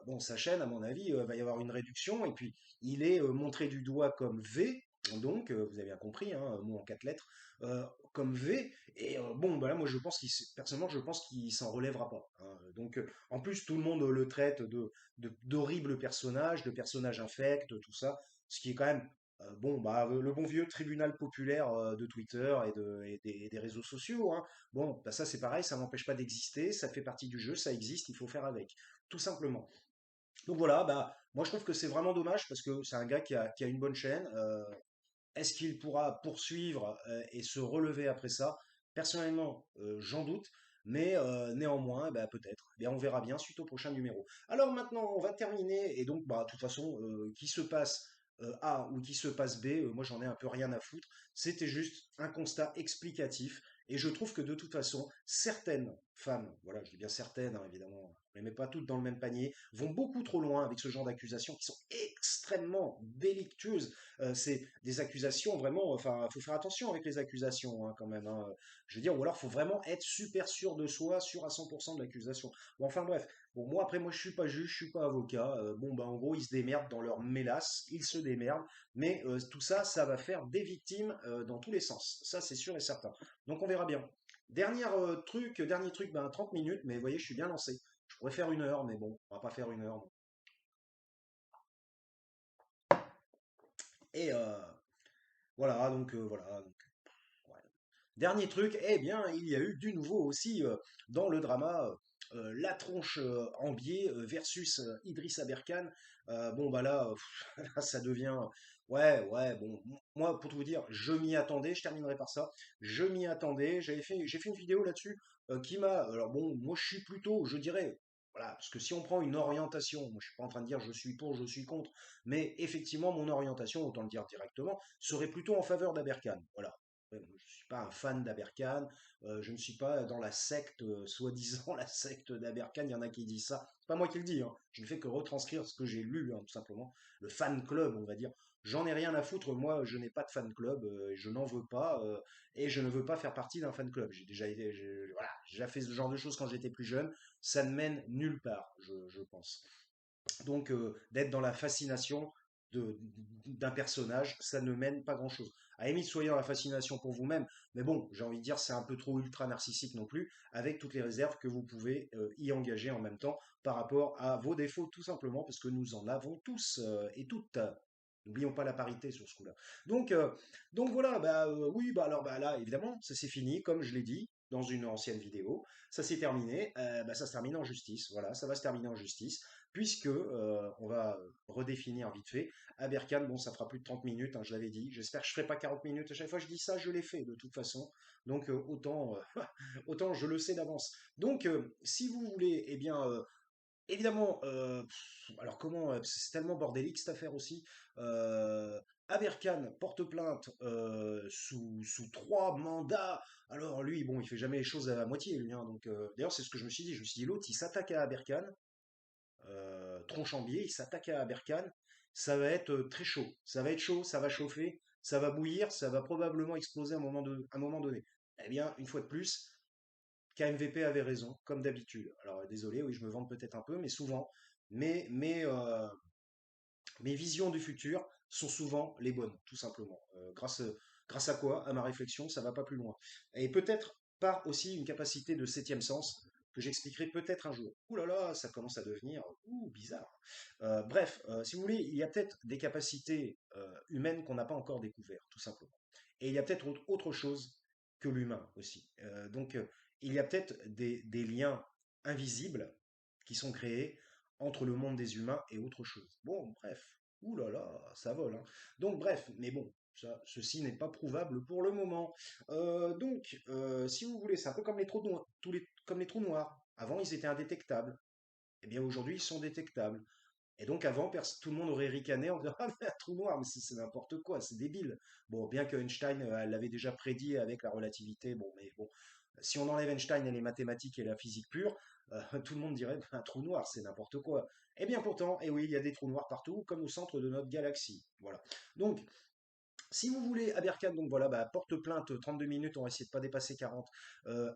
Bon, sa chaîne, à mon avis, va y avoir une réduction. Et puis, il est montré du doigt comme V. Donc, vous avez bien compris, hein, mot en 4 lettres, comme V. Et bon, bah là, moi, personnellement, je pense qu'il s'en relèvera pas, hein. Donc, en plus, tout le monde le traite d'horribles personnages, de personnages infects, tout ça. Ce qui est quand même, bon, bah, le bon vieux tribunal populaire de Twitter et des réseaux sociaux, hein. Bon, bah ça c'est pareil, ça n'empêche pas d'exister, ça fait partie du jeu, ça existe, il faut faire avec, tout simplement. Donc voilà, bah moi je trouve que c'est vraiment dommage parce que c'est un gars qui a une bonne chaîne. Est-ce qu'il pourra poursuivre et se relever après ça? Personnellement, j'en doute, mais néanmoins, bah, peut-être. Et on verra bien suite au prochain numéro. Alors maintenant, on va terminer, et donc, bah, de toute façon, qui se passe A ou qui se passe B, moi j'en ai un peu rien à foutre. C'était juste un constat explicatif, et je trouve que de toute façon, certaines femmes, voilà, je dis bien certaines, hein, évidemment, on les met pas toutes dans le même panier, vont beaucoup trop loin avec ce genre d'accusations qui sont extrêmement délictueuses. C'est des accusations vraiment, enfin, il faut faire attention avec les accusations hein, quand même, hein. Je veux dire, ou alors faut vraiment être super sûr de soi, sûr à 100% de l'accusation. Bon, enfin bref, bon, moi après, moi je suis pas juge, je suis pas avocat. Bon, bah en gros, ils se démerdent dans leur mélasse, ils se démerdent, mais tout ça, ça va faire des victimes dans tous les sens. Ça, c'est sûr et certain. Donc on verra bien. Dernier truc, ben 30 minutes, mais vous voyez, je suis bien lancé. Je pourrais faire 1 heure, mais bon, on va pas faire 1 heure. Et voilà, donc voilà. Ouais. Dernier truc, eh bien, il y a eu du nouveau aussi dans le drama. la tronche en biais versus Idriss Aberkan. Bon, bah là, là, ça devient. Ouais, ouais, bon, moi, pour tout vous dire, je m'y attendais, je terminerai par ça. Je m'y attendais, j'ai fait une vidéo là-dessus qui m'a. Alors bon, moi, je suis plutôt, je dirais. Voilà, parce que si on prend une orientation, moi je suis pas en train de dire je suis pour, je suis contre, mais effectivement mon orientation, autant le dire directement, serait plutôt en faveur d'Aberkan. Voilà. Je ne suis pas un fan d'Aberkan, je ne suis pas dans la secte, soi-disant la secte d'Aberkan, il y en a qui disent ça. C'est pas moi qui le dis, hein. Je ne fais que retranscrire ce que j'ai lu, hein, tout simplement. Le fan club, on va dire. J'en ai rien à foutre, moi je n'ai pas de fan club, je n'en veux pas, et je ne veux pas faire partie d'un fan club. J'ai déjà été, voilà, j'ai déjà fait ce genre de choses quand j'étais plus jeune, ça ne mène nulle part, je pense. Donc, d'être dans la fascination d'un personnage, ça ne mène pas grand-chose. À la limite, soyez dans la fascination pour vous-même, mais bon, j'ai envie de dire, c'est un peu trop ultra narcissique non plus, avec toutes les réserves que vous pouvez y engager en même temps par rapport à vos défauts, tout simplement, parce que nous en avons tous et toutes. N'oublions pas la parité sur ce coup-là. Donc, voilà, bah, oui, bah alors bah là, évidemment, ça c'est fini, comme je l'ai dit dans une ancienne vidéo, ça s'est terminé, bah, ça se termine en justice, voilà, ça va se terminer en justice puisque on va redéfinir vite fait. Aberkan, bon, ça fera plus de 30 minutes, hein, je l'avais dit. J'espère que je ferai pas 40 minutes. À chaque fois que je dis ça, je l'ai fait de toute façon. Donc autant, autant je le sais d'avance. Donc si vous voulez, eh bien, évidemment, alors comment, c'est tellement bordélique cette affaire aussi. Aberkan porte plainte sous 3 mandats. Alors lui, bon, il fait jamais les choses à la moitié, lui, hein, donc d'ailleurs c'est ce que je me suis dit. Je me suis dit l'autre, il s'attaque à Aberkan, Tronchambier, il s'attaque à Aberkan, ça va être très chaud. Ça va être chaud, ça va chauffer, ça va bouillir, ça va probablement exploser à un moment donné. Eh bien, une fois de plus, KMVP avait raison, comme d'habitude. Alors désolé, oui, je me vante peut-être un peu, mais souvent, mais, mais, euh, mes visions du futur sont souvent les bonnes, tout simplement. Grâce à quoi? À ma réflexion, ça va pas plus loin. Et peut-être par aussi une capacité de septième sens que j'expliquerai peut-être un jour. Ouh là là, ça commence à devenir bizarre. Bref, si vous voulez, il y a peut-être des capacités humaines qu'on n'a pas encore découvertes, tout simplement. Et il y a peut-être autre chose que l'humain aussi. Donc, il y a peut-être des liens invisibles qui sont créés entre le monde des humains et autre chose. Bon, bref. Ouh là là, ça vole, hein. Donc, bref, mais bon, ceci n'est pas prouvable pour le moment. Si vous voulez, c'est un peu comme les trous noirs, comme les trous noirs. Avant, ils étaient indétectables. Eh bien, aujourd'hui, ils sont détectables. Et donc avant, tout le monde aurait ricané en disant ah mais un trou noir, mais c'est n'importe quoi, c'est débile. Bon, bien que Einstein l'avait déjà prédit avec la relativité, bon, mais bon, si on enlève Einstein et les mathématiques et la physique pure, tout le monde dirait un trou noir, c'est n'importe quoi. Et bien pourtant, et oui, il y a des trous noirs partout, comme au centre de notre galaxie. Voilà. Donc si vous voulez, Aberkan, donc voilà, bah, porte plainte, 32 minutes, on va essayer de pas dépasser 40.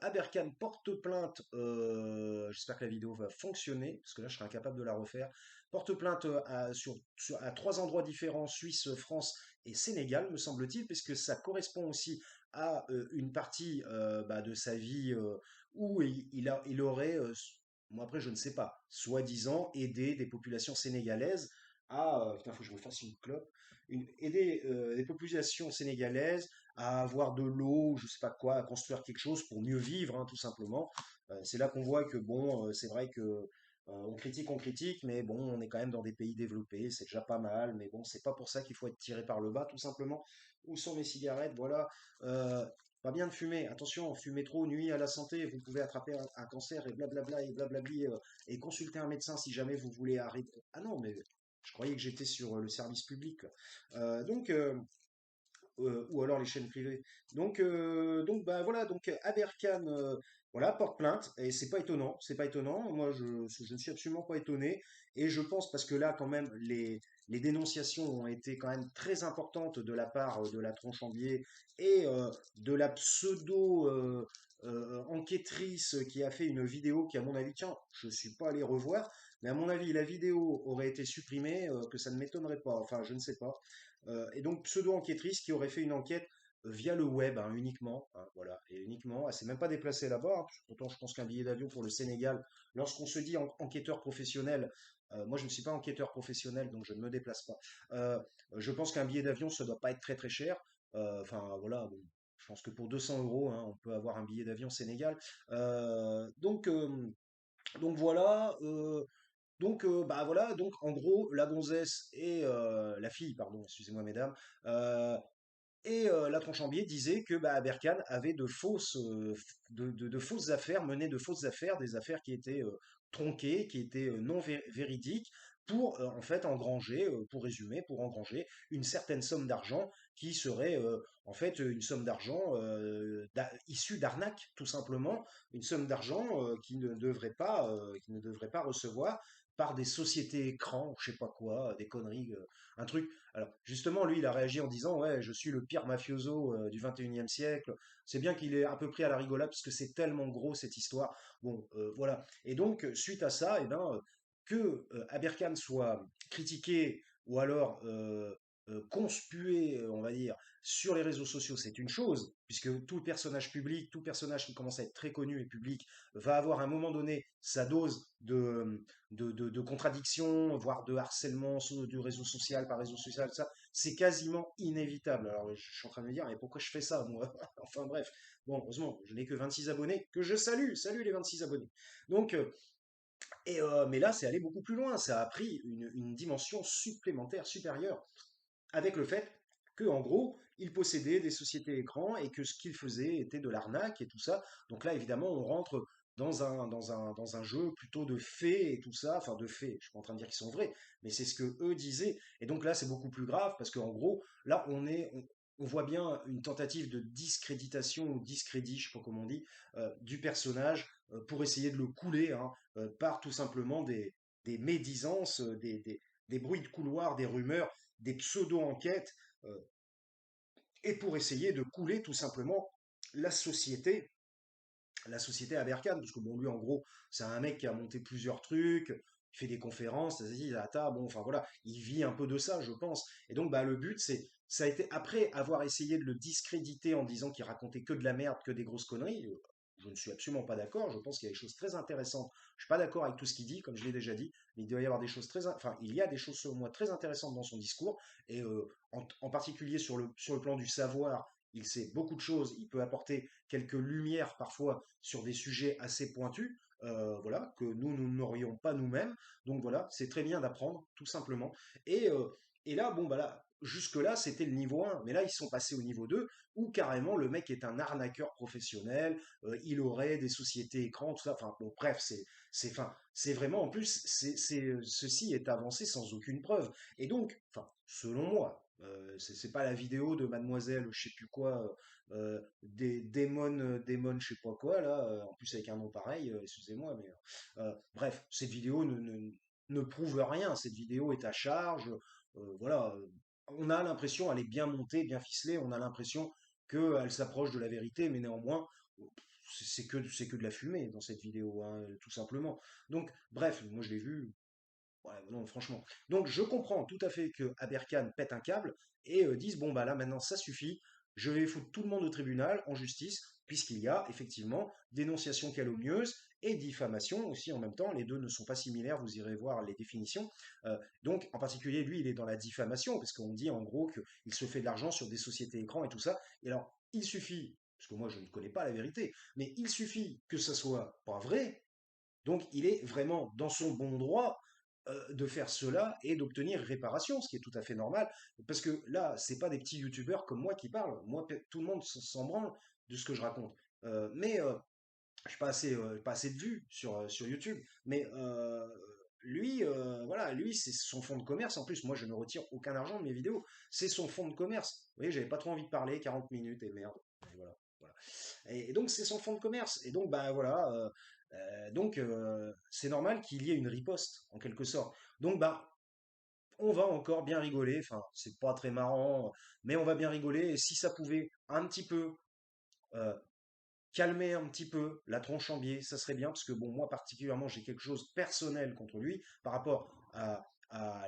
Aberkan porte plainte, j'espère que la vidéo va fonctionner, parce que là je serai incapable de la refaire. Porte plainte à 3 endroits différents, Suisse, France et Sénégal, me semble-t-il, puisque ça correspond aussi à une partie bah, de sa vie où il aurait, moi après je ne sais pas, soi-disant aidé des populations sénégalaises à... putain, faut que je me fasse une clope aider les populations sénégalaises à avoir de l'eau, je sais pas quoi, à construire quelque chose pour mieux vivre, hein, tout simplement. C'est là qu'on voit que bon, c'est vrai que on critique, mais bon, on est quand même dans des pays développés, c'est déjà pas mal, mais bon, c'est pas pour ça qu'il faut être tiré par le bas, tout simplement. Où sont mes cigarettes? Voilà. Pas bien de fumer. Attention, fumer trop nuit à la santé. Vous pouvez attraper un cancer et blablabla et blablabli et consulter un médecin si jamais vous voulez arrêter. Ah non, mais je croyais que j'étais sur le service public, là. Donc, ou alors les chaînes privées. Donc bah voilà, donc Aberkan, voilà, porte plainte et c'est pas étonnant, c'est pas étonnant. Moi, je ne suis absolument pas étonné et je pense parce que là, quand même, les dénonciations ont été quand même très importantes de la part de la Tronchambier et de la pseudo enquêtrice qui a fait une vidéo qui, à mon avis, tiens, je suis pas allé revoir, mais à mon avis, la vidéo aurait été supprimée, que ça ne m'étonnerait pas. Enfin, je ne sais pas. Et donc pseudo-enquêtrice qui aurait fait une enquête via le web, hein, uniquement, hein, voilà, et uniquement, elle s'est même pas déplacée là-bas, hein. Pourtant je pense qu'un billet d'avion pour le Sénégal, lorsqu'on se dit enquêteur professionnel, moi je ne suis pas enquêteur professionnel, donc je ne me déplace pas. Euh, je pense qu'un billet d'avion, ça doit pas être très très cher. Enfin voilà, bon, je pense que pour 200 euros, hein, on peut avoir un billet d'avion Sénégal. Donc Donc voilà, bah voilà, donc en gros, la gonzesse et la fille, pardon, excusez-moi mesdames, euh, et la Tronchambier disait que bah, Aberkan avait de fausses affaires, menait de fausses affaires, des affaires qui étaient tronquées, qui étaient non véridiques, pour en fait engranger, pour résumer, pour engranger une certaine somme d'argent qui serait en fait une somme d'argent issue d'arnaque, tout simplement, une somme d'argent qui ne devrait pas recevoir par des sociétés écrans, je sais pas quoi, des conneries, un truc. Alors, justement, lui, il a réagi en disant, ouais, je suis le pire mafioso du 21e siècle. C'est bien qu'il est un peu pris à la rigolade parce que c'est tellement gros cette histoire. Bon, voilà. Et donc, suite à ça, eh ben, que Aberkan soit critiqué ou alors conspué, on va dire, sur les réseaux sociaux, c'est une chose, puisque tout personnage public, tout personnage qui commence à être très connu et public, va avoir à un moment donné sa dose de contradiction, voire de harcèlement du réseau social par réseau social, ça, c'est quasiment inévitable. Alors, je suis en train de me dire, mais pourquoi je fais ça, moi? Enfin, bref. Bon, heureusement, je n'ai que 26 abonnés, que je salue, salut les 26 abonnés. Donc, mais là, c'est allé beaucoup plus loin. Ça a pris une dimension supplémentaire, supérieure, avec le fait que, en gros, il possédait des sociétés écrans et que ce qu'il faisait était de l'arnaque et tout ça. Donc là, évidemment, on rentre dans un jeu plutôt de faits et tout ça. Enfin, de faits, je suis pas en train de dire qu'ils sont vrais, mais c'est ce que eux disaient. Et donc là, c'est beaucoup plus grave parce qu'en gros, là, on voit bien une tentative de discréditation ou discrédit, je sais pas comment on dit, du personnage pour essayer de le couler hein, par tout simplement des médisances, des bruits de couloir, des rumeurs, des pseudo-enquêtes, euh, et pour essayer de couler tout simplement la société, la société Aberkan, parce que bon, lui, en gros, c'est un mec qui a monté plusieurs trucs, il fait des conférences, bon, enfin voilà, il vit un peu de ça, je pense. Et donc, bah, le but, ça a été, après avoir essayé de le discréditer en disant qu'il racontait que de la merde, que des grosses conneries, je ne suis absolument pas d'accord, je pense qu'il y a des choses très intéressantes. Je suis pas d'accord avec tout ce qu'il dit, comme je l'ai déjà dit, mais il doit y avoir des choses enfin, il y a des choses selon moi très intéressantes dans son discours, et en particulier sur le plan du savoir, il sait beaucoup de choses, il peut apporter quelques lumières parfois sur des sujets assez pointus, voilà, que nous n'aurions pas nous-mêmes. Donc voilà, c'est très bien d'apprendre, tout simplement. Et, euh, et là, bon, bah là, jusque-là, c'était le niveau 1, mais là, ils sont passés au niveau 2, où carrément le mec est un arnaqueur professionnel, il aurait des sociétés écrans, tout ça. Enfin, bon, bref, enfin, c'est vraiment, en plus, ceci est avancé sans aucune preuve. Et donc, enfin, selon moi, c'est pas la vidéo de Mademoiselle, je sais plus quoi, Démon, je sais pas quoi, là, en plus avec un nom pareil, excusez-moi, mais bref, cette vidéo ne prouve rien, cette vidéo est à charge, voilà, on a l'impression, elle est bien montée, bien ficelée, on a l'impression qu'elle s'approche de la vérité, mais néanmoins, c'est que de la fumée dans cette vidéo, hein, tout simplement. Donc, bref, moi je l'ai vu, ouais, non, franchement. Donc, je comprends tout à fait que Aberkan pète un câble et dise, bon, bah là, maintenant, ça suffit. Je vais foutre tout le monde au tribunal, en justice, puisqu'il y a effectivement dénonciation calomnieuse et diffamation aussi en même temps. Les deux ne sont pas similaires, vous irez voir les définitions. Donc, en particulier, lui, il est dans la diffamation, parce qu'on dit en gros qu'il se fait de l'argent sur des sociétés écrans et tout ça. Et alors, il suffit, parce que moi, je ne connais pas la vérité, mais il suffit que ça soit pas vrai, donc il est vraiment dans son bon droit de faire cela et d'obtenir réparation, ce qui est tout à fait normal. Parce que là, c'est pas des petits youtubeurs comme moi qui parlent. Moi, tout le monde s'en branle de ce que je raconte. Mais je n'ai pas assez de vues sur YouTube. Mais lui, voilà, lui, c'est son fonds de commerce. En plus, moi, je ne retire aucun argent de mes vidéos. C'est son fonds de commerce. Vous voyez, j'avais pas trop envie de parler, 40 minutes et merde. Et voilà. Voilà. Et donc c'est son fonds de commerce. Et donc bah voilà, c'est normal qu'il y ait une riposte en quelque sorte. Donc bah on va encore bien rigoler. Enfin c'est pas très marrant, mais on va bien rigoler. Et si ça pouvait un petit peu euh, calmer un petit peu la tronche en biais, ça serait bien parce que bon moi particulièrement j'ai quelque chose personnel contre lui par rapport à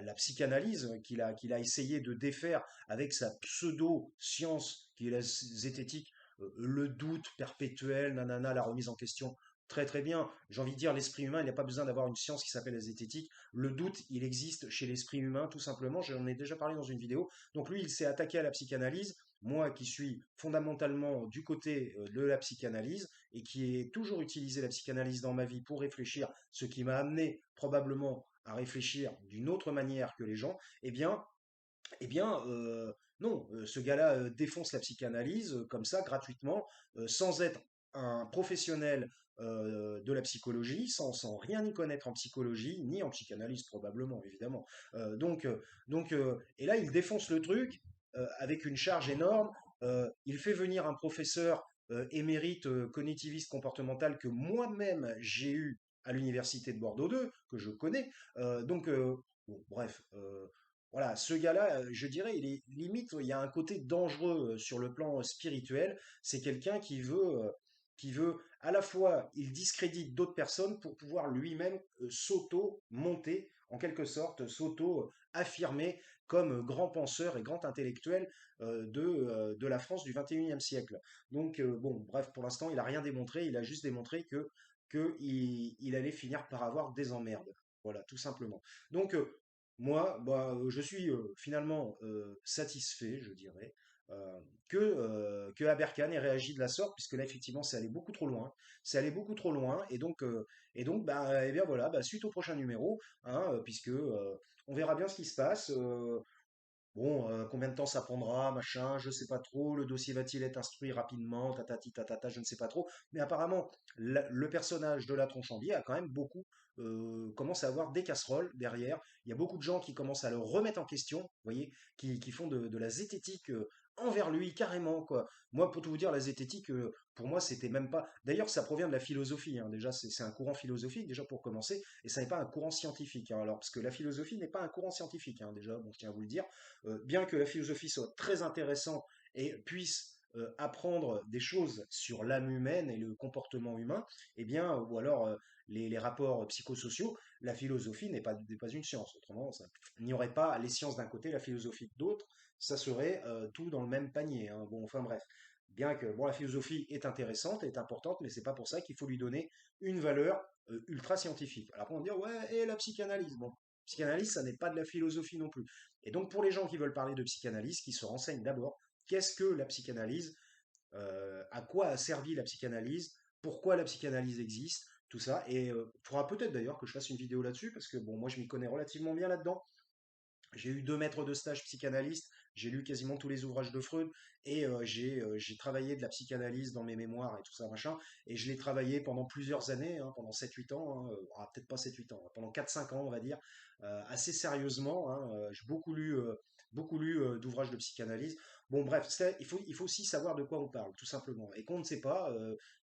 la psychanalyse qu'il a essayé de défaire avec sa pseudo-science qui est la zététique, le doute perpétuel, nanana, la remise en question. Très très bien. J'ai envie de dire, l'esprit humain, il n'y a pas besoin d'avoir une science qui s'appelle la zététique. Le doute, il existe chez l'esprit humain, tout simplement. J'en ai déjà parlé dans une vidéo. Donc lui, il s'est attaqué à la psychanalyse moi qui suis fondamentalement du côté de la psychanalyse et qui ai toujours utilisé la psychanalyse dans ma vie pour réfléchir, ce qui m'a amené probablement à réfléchir d'une autre manière que les gens, eh bien, non, ce gars-là défonce la psychanalyse comme ça, gratuitement, sans être un professionnel de la psychologie, sans rien y connaître en psychologie, ni en psychanalyse probablement, évidemment. Et là, il défonce le truc avec une charge énorme. Il fait venir un professeur émérite cognitiviste comportemental que moi-même j'ai eu à l'université de Bordeaux 2, que je connais. Bon, bref. Voilà, ce gars-là, je dirais, il est limite, il y a un côté dangereux sur le plan spirituel. C'est quelqu'un qui veut à la fois, il discrédite d'autres personnes pour pouvoir lui-même s'auto-monter, en quelque sorte, s'auto-affirmer comme grand penseur et grand intellectuel de la France du 21e siècle. Bon, bref, pour l'instant, il n'a rien démontré, il a juste démontré que il allait finir par avoir des emmerdes. Voilà, tout simplement. Donc, moi, bah, je suis finalement satisfait, je dirais, que Aberkan ait réagi de la sorte, puisque là, effectivement, c'est allé beaucoup trop loin. C'est allé beaucoup trop loin, et donc, bah, eh bien voilà, bah, suite au prochain numéro, hein, puisque on verra bien ce qui se passe. Bon, combien de temps ça prendra, machin, je sais pas trop. Le dossier va-t-il être instruit rapidement, tatati tatata, je ne sais pas trop. Mais apparemment, le personnage de la Tronchambier a quand même commence à avoir des casseroles derrière. Il y a beaucoup de gens qui commencent à le remettre en question, vous voyez, qui font de la zététique envers lui carrément, quoi. Moi, pour tout vous dire, la zététique, pour moi, c'était même pas. D'ailleurs, ça provient de la philosophie, hein. Déjà, c'est un courant philosophique, déjà pour commencer, et ça n'est pas un courant scientifique, hein. Alors, parce que la philosophie n'est pas un courant scientifique, hein, déjà, bon, je tiens à vous le dire. Bien que la philosophie soit très intéressante et puisse apprendre des choses sur l'âme humaine et le comportement humain, eh bien, ou alors les rapports psychosociaux, la philosophie n'est pas une science. Autrement, il n'y aurait pas les sciences d'un côté, la philosophie de l'autre, ça serait tout dans le même panier, hein. Bon, enfin bref. Bien que bon, la philosophie est intéressante, est importante, mais c'est pas pour ça qu'il faut lui donner une valeur ultra scientifique. Alors on va dire, ouais, et la psychanalyse. Bon, psychanalyse, ça n'est pas de la philosophie non plus. Et donc, pour les gens qui veulent parler de psychanalyse, qui se renseignent d'abord, qu'est-ce que la psychanalyse, à quoi a servi la psychanalyse, pourquoi la psychanalyse existe, tout ça. Et il faudra peut-être d'ailleurs que je fasse une vidéo là-dessus, parce que bon, moi je m'y connais relativement bien là-dedans. J'ai eu 2 maîtres de stage psychanalyste, j'ai lu quasiment tous les ouvrages de Freud, et j'ai travaillé de la psychanalyse dans mes mémoires et tout ça, machin, et je l'ai travaillé pendant plusieurs années, hein, pendant 7-8 ans, hein, peut-être pas 7-8 ans, hein, pendant 4-5 ans, on va dire, assez sérieusement, hein, j'ai beaucoup lu d'ouvrages de psychanalyse. Bon, bref, il faut aussi savoir de quoi on parle, tout simplement, et qu'on ne sait pas,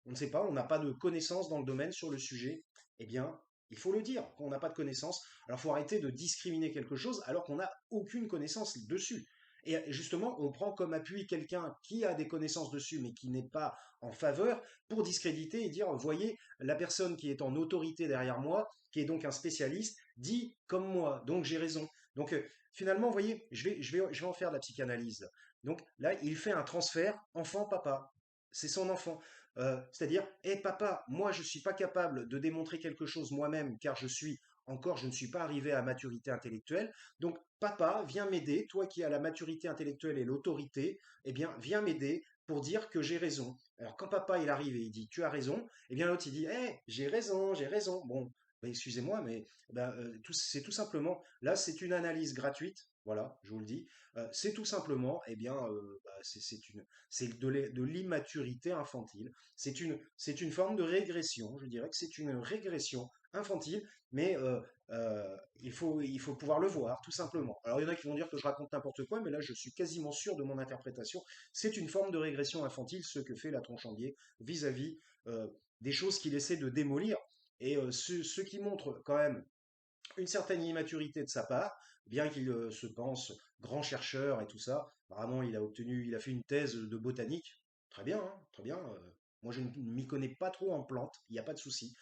on ne sait pas, on n'a pas de connaissances dans le domaine sur le sujet, eh bien, il faut le dire, qu'on n'a pas de connaissances. Alors, il faut arrêter de discriminer quelque chose alors qu'on n'a aucune connaissance dessus. Et justement, on prend comme appui quelqu'un qui a des connaissances dessus, mais qui n'est pas en faveur, pour discréditer et dire, voyez, la personne qui est en autorité derrière moi, qui est donc un spécialiste, dit comme moi, donc j'ai raison. Donc, finalement, vous voyez, je vais en faire de la psychanalyse. Donc là, il fait un transfert enfant-papa. C'est son enfant. C'est-à-dire, hé papa, moi je ne suis pas capable de démontrer quelque chose moi-même car je ne suis pas arrivé à maturité intellectuelle. Donc papa, viens m'aider, toi qui as la maturité intellectuelle et l'autorité, eh bien viens m'aider pour dire que j'ai raison. Alors quand papa il arrive et il dit tu as raison, eh bien l'autre il dit hé, j'ai raison, j'ai raison. Bon, ben, excusez-moi, mais ben, c'est tout simplement, là c'est une analyse gratuite, voilà, je vous le dis. C'est tout simplement, eh bien, bah, c'est de l'immaturité infantile. C'est une forme de régression. Je dirais que c'est une régression infantile, mais il faut pouvoir le voir, tout simplement. Alors, il y en a qui vont dire que je raconte n'importe quoi, mais là, je suis quasiment sûr de mon interprétation. C'est une forme de régression infantile, ce que fait la Tronchambier vis-à-vis des choses qu'il essaie de démolir. Et ce qui montre quand même une certaine immaturité de sa part, bien qu'il se pense grand chercheur et tout ça. Vraiment, il a fait une thèse de botanique. Très bien, hein, très bien. Moi, je ne m'y connais pas trop en plantes, il n'y a pas de souci.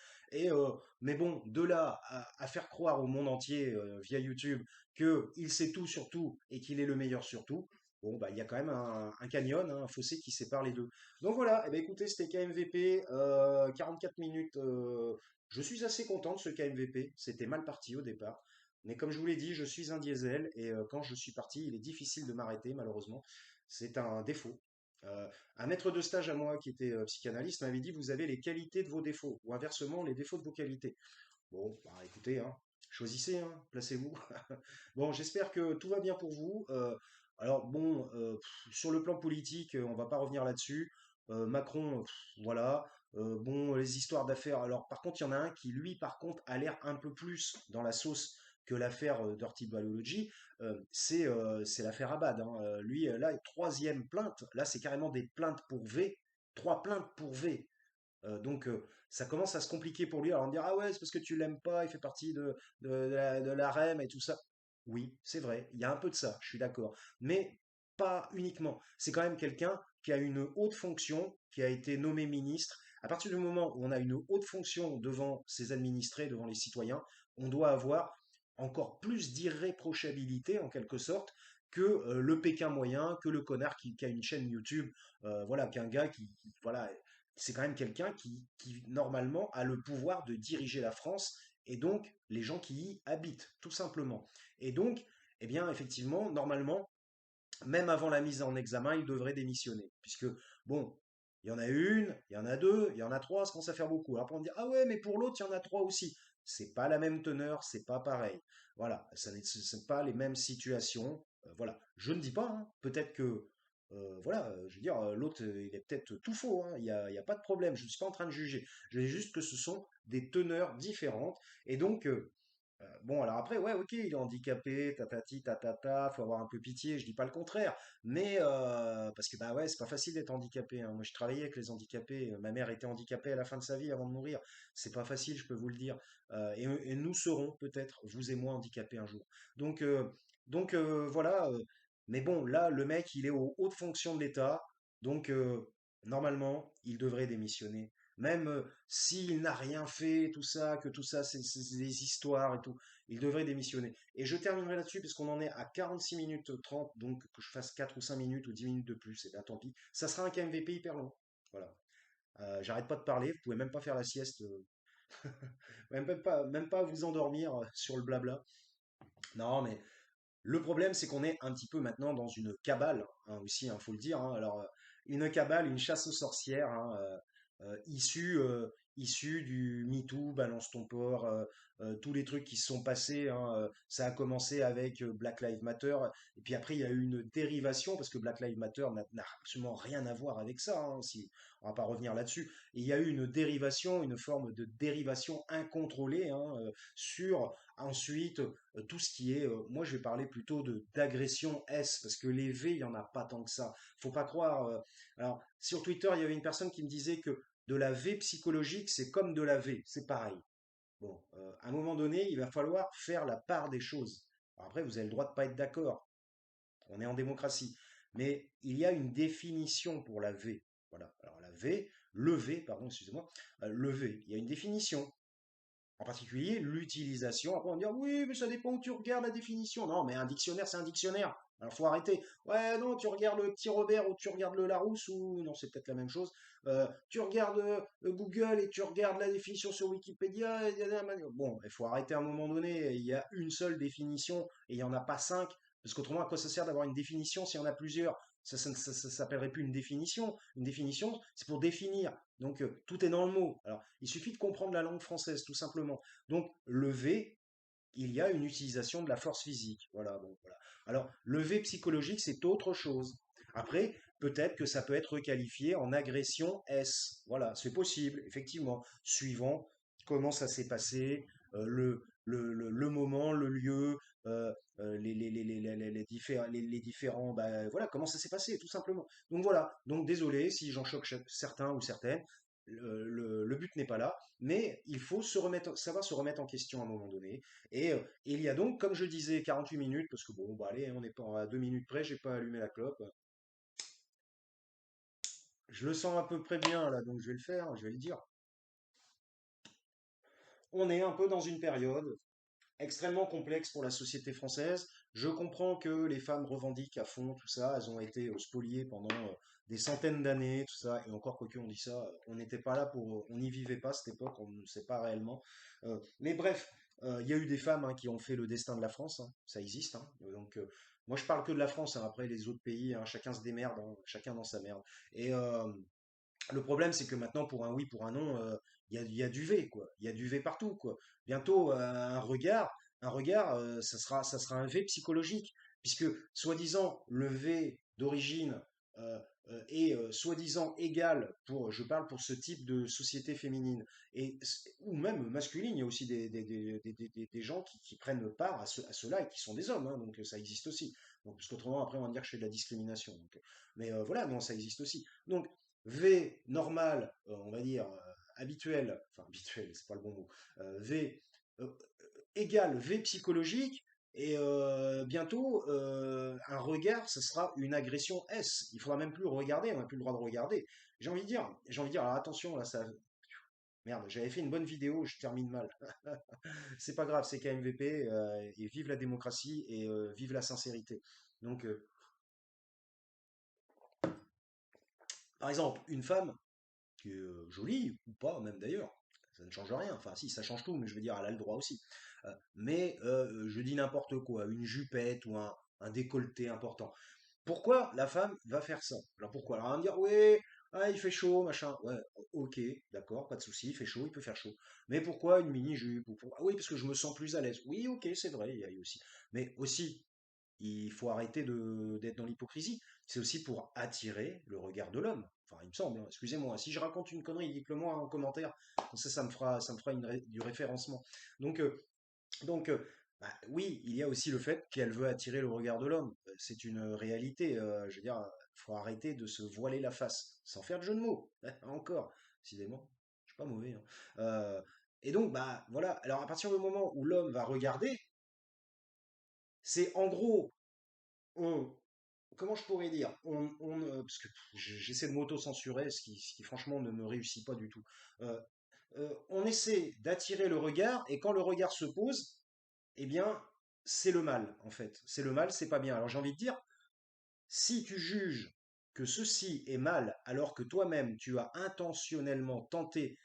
Mais bon, de là à faire croire au monde entier via YouTube qu'il sait tout sur tout et qu'il est le meilleur sur tout, bon, bah, il y a quand même un canyon, hein, un fossé qui sépare les deux. Donc voilà, eh ben, écoutez, c'était KMVP, 44 minutes. Je suis assez content de ce KMVP. C'était mal parti au départ. Mais comme je vous l'ai dit, je suis un diesel et quand je suis parti, il est difficile de m'arrêter, malheureusement. c'est un défaut. Euh, un maître de stage à moi qui était psychanalyste m'avait dit, vous avez les qualités de vos défauts, ou inversement, les défauts de vos qualités. Bon, bah écoutez, hein, choisissez, hein, placez-vous. Bon, j'espère que tout va bien pour vous. Alors bon, sur le plan politique, on va pas revenir là-dessus. Macron, voilà. Bon, les histoires d'affaires. Alors par contre, il y en a un qui, lui, par contre, a l'air un peu plus dans la sauce que l'affaire Dirty Biology. C'est l'affaire Abad, hein. Lui, là, troisième plainte. Là, c'est carrément des plaintes pour V. Trois plaintes pour V. Ça commence à se compliquer pour lui. Alors on me dire, ah ouais, c'est parce que tu l'aimes pas, il fait partie de la REM et tout ça. Oui, c'est vrai, il y a un peu de ça, je suis d'accord. Mais pas uniquement. C'est quand même quelqu'un qui a une haute fonction, qui a été nommé ministre. À partir du moment où on a une haute fonction devant ses administrés, devant les citoyens, on doit avoir encore plus d'irréprochabilité, en quelque sorte, que le Pékin moyen, que le connard qui a une chaîne YouTube, voilà, qu'un gars voilà, c'est quand même quelqu'un qui, normalement, a le pouvoir de diriger la France et donc les gens qui y habitent, tout simplement. Et donc, eh bien, effectivement, normalement, même avant la mise en examen, il devrait démissionner. Puisque, bon, il y en a une, il y en a deux, il y en a trois, ça commence à faire beaucoup. Alors, on me dire, ah ouais, mais pour l'autre, il y en a trois aussi. C'est pas la même teneur, c'est pas pareil. Voilà, ce n'est pas les mêmes situations. Voilà, je ne dis pas, hein, peut-être que, voilà, je veux dire, l'autre, il est peut-être tout faux, hein, il y a pas de problème, je ne suis pas en train de juger. Je dis juste que ce sont des teneurs différentes. Et donc, bon, alors après, ouais, ok, il est handicapé, tatati, tatata, faut avoir un peu pitié, je dis pas le contraire, mais parce que bah ouais, c'est pas facile d'être handicapé, hein. Moi, je travaillais avec les handicapés, ma mère était handicapée à la fin de sa vie avant de mourir, c'est pas facile, je peux vous le dire. Et nous serons peut-être, vous et moi, handicapés un jour. Donc, voilà, mais bon, là, le mec, il est aux hautes fonctions de l'État, donc normalement, il devrait démissionner. Même s'il n'a rien fait, tout ça, que tout ça, c'est des histoires et tout, il devrait démissionner. Et je terminerai là-dessus, parce qu'on en est à 46 minutes 30, donc que je fasse 4 ou 5 minutes ou 10 minutes de plus, et bien tant pis. Ça sera un KMVP hyper long. Voilà. J'arrête pas de parler, vous pouvez même pas faire la sieste, même pas vous endormir sur le blabla. Non, mais le problème, c'est qu'on est un petit peu maintenant dans une cabale, hein, aussi, il faut le dire, hein. Alors, une cabale, une chasse aux sorcières, hein, issue du MeToo, Balance ton port, tous les trucs qui se sont passés, hein. Ça a commencé avec Black Lives Matter, et puis après, il y a eu une dérivation, parce que Black Lives Matter n'a absolument rien à voir avec ça, hein, si, on va pas revenir là-dessus. Et il y a eu une dérivation, une forme de dérivation incontrôlée, hein, sur ensuite tout ce qui est, moi je vais parler plutôt de d'agression S, parce que les V, il y en a pas tant que ça. Faut pas croire. Alors, sur Twitter, il y avait une personne qui me disait que de la V psychologique, c'est comme de la V, c'est pareil. Bon, à un moment donné, il va falloir faire la part des choses. Alors après, vous avez le droit de pas être d'accord. On est en démocratie. Mais il y a une définition pour la V. Voilà. Alors la V, le V, pardon, excusez-moi, le V, il y a une définition. En particulier, l'utilisation. Après, on va dire, oui, mais ça dépend où tu regardes la définition. Non, mais un dictionnaire, c'est un dictionnaire. Alors, faut arrêter. Ouais, non, tu regardes le petit Robert ou tu regardes le Larousse ou... Non, c'est peut-être la même chose. Tu regardes Google et tu regardes la définition sur Wikipédia. Bon, il faut arrêter à un moment donné. Il y a une seule définition et il n'y en a pas cinq. Parce qu'autrement, à quoi ça sert d'avoir une définition s'il y en a plusieurs? Ça s'appellerait plus une définition. Une définition, c'est pour définir. Donc, tout est dans le mot. Alors, il suffit de comprendre la langue française, tout simplement. Donc, le V, il y a une utilisation de la force physique. Voilà, bon, voilà. Alors, le V psychologique, c'est autre chose. Après, peut-être que ça peut être qualifié en agression S. Voilà, c'est possible, effectivement, suivant comment ça s'est passé, le moment, le lieu, les différents, bah, voilà, comment ça s'est passé, tout simplement. Donc voilà, donc désolé si j'en choque certains ou certaines, le but n'est pas là, mais il faut savoir se remettre en question à un moment donné. Et il y a donc, comme je disais, 48 minutes, parce que bon, bah allez, on n'est pas à 2 minutes près, j'ai pas allumé la clope. Je le sens à peu près bien là, donc je vais le faire, je vais le dire. On est un peu dans une période extrêmement complexe pour la société française. Je comprends que les femmes revendiquent à fond tout ça. Elles ont été spoliées pendant des centaines d'années, tout ça. Et encore, quoi on dit ça, on n'était pas là pour, on n'y vivait pas à cette époque, on ne sait pas réellement. Mais bref. Il y a eu des femmes hein, qui ont fait le destin de la France, hein, ça existe. Hein. Donc, moi, je parle que de la France. Hein, après, les autres pays, hein, chacun se démerde, hein, chacun dans sa merde. Et le problème, c'est que maintenant, pour un oui, pour un non, il y a du V, quoi. Il y a du V partout, quoi. Bientôt, ça sera un V psychologique, puisque soi-disant le V d'origine est soi-disant égal pour, je parle pour ce type de société féminine ou même masculine. Il y a aussi des gens qui prennent part à cela et qui sont des hommes, hein, donc ça existe aussi. Donc, parce qu'autrement, après, on va me dire que je fais de la discrimination. Donc, mais voilà, non, ça existe aussi. Donc V normal, on va dire habituel, enfin habituel, c'est pas le bon mot, V euh, égale V psychologique, et bientôt un regard, ce sera une agression S. Il faudra même plus regarder, on n'a plus le droit de regarder. J'ai envie de dire, alors attention là, ça, merde, j'avais fait une bonne vidéo, je termine mal. C'est pas grave, c'est KMVP, et vive la démocratie et vive la sincérité. Donc, par exemple, une femme qui est jolie, ou pas même d'ailleurs, ça ne change rien, enfin si, ça change tout, mais je veux dire, elle a le droit aussi. Mais je dis n'importe quoi, une jupette ou un décolleté important. Pourquoi la femme va faire ça? Alors pourquoi? Alors elle va me dire, oui, ah, il fait chaud, machin. Ouais, ok, d'accord, pas de souci, il fait chaud, il peut faire chaud. Mais pourquoi une mini-jupe? Ah oui, parce que je me sens plus à l'aise. Oui, ok, c'est vrai, il y a aussi. Mais aussi, il faut arrêter d'être dans l'hypocrisie. C'est aussi pour attirer le regard de l'homme. Enfin, il me semble, hein. Excusez-moi. Si je raconte une connerie, dites-le moi en commentaire. Ça me fera du référencement. Donc, euh, donc, bah, oui, il y a aussi le fait qu'elle veut attirer le regard de l'homme. C'est une réalité. Je veux dire, il faut arrêter de se voiler la face, sans faire de jeu de mots. Encore, décidément, je suis pas mauvais. Hein. Et donc, bah voilà. Alors, à partir du moment où l'homme va regarder, c'est en gros, on, comment je pourrais dire, parce que j'essaie de m'auto-censurer, ce qui franchement ne me réussit pas du tout. Euh, on essaie d'attirer le regard, et quand le regard se pose, eh bien, c'est le mal, en fait. C'est le mal, c'est pas bien. Alors j'ai envie de dire, si tu juges que ceci est mal, alors que toi-même tu as intentionnellement tenté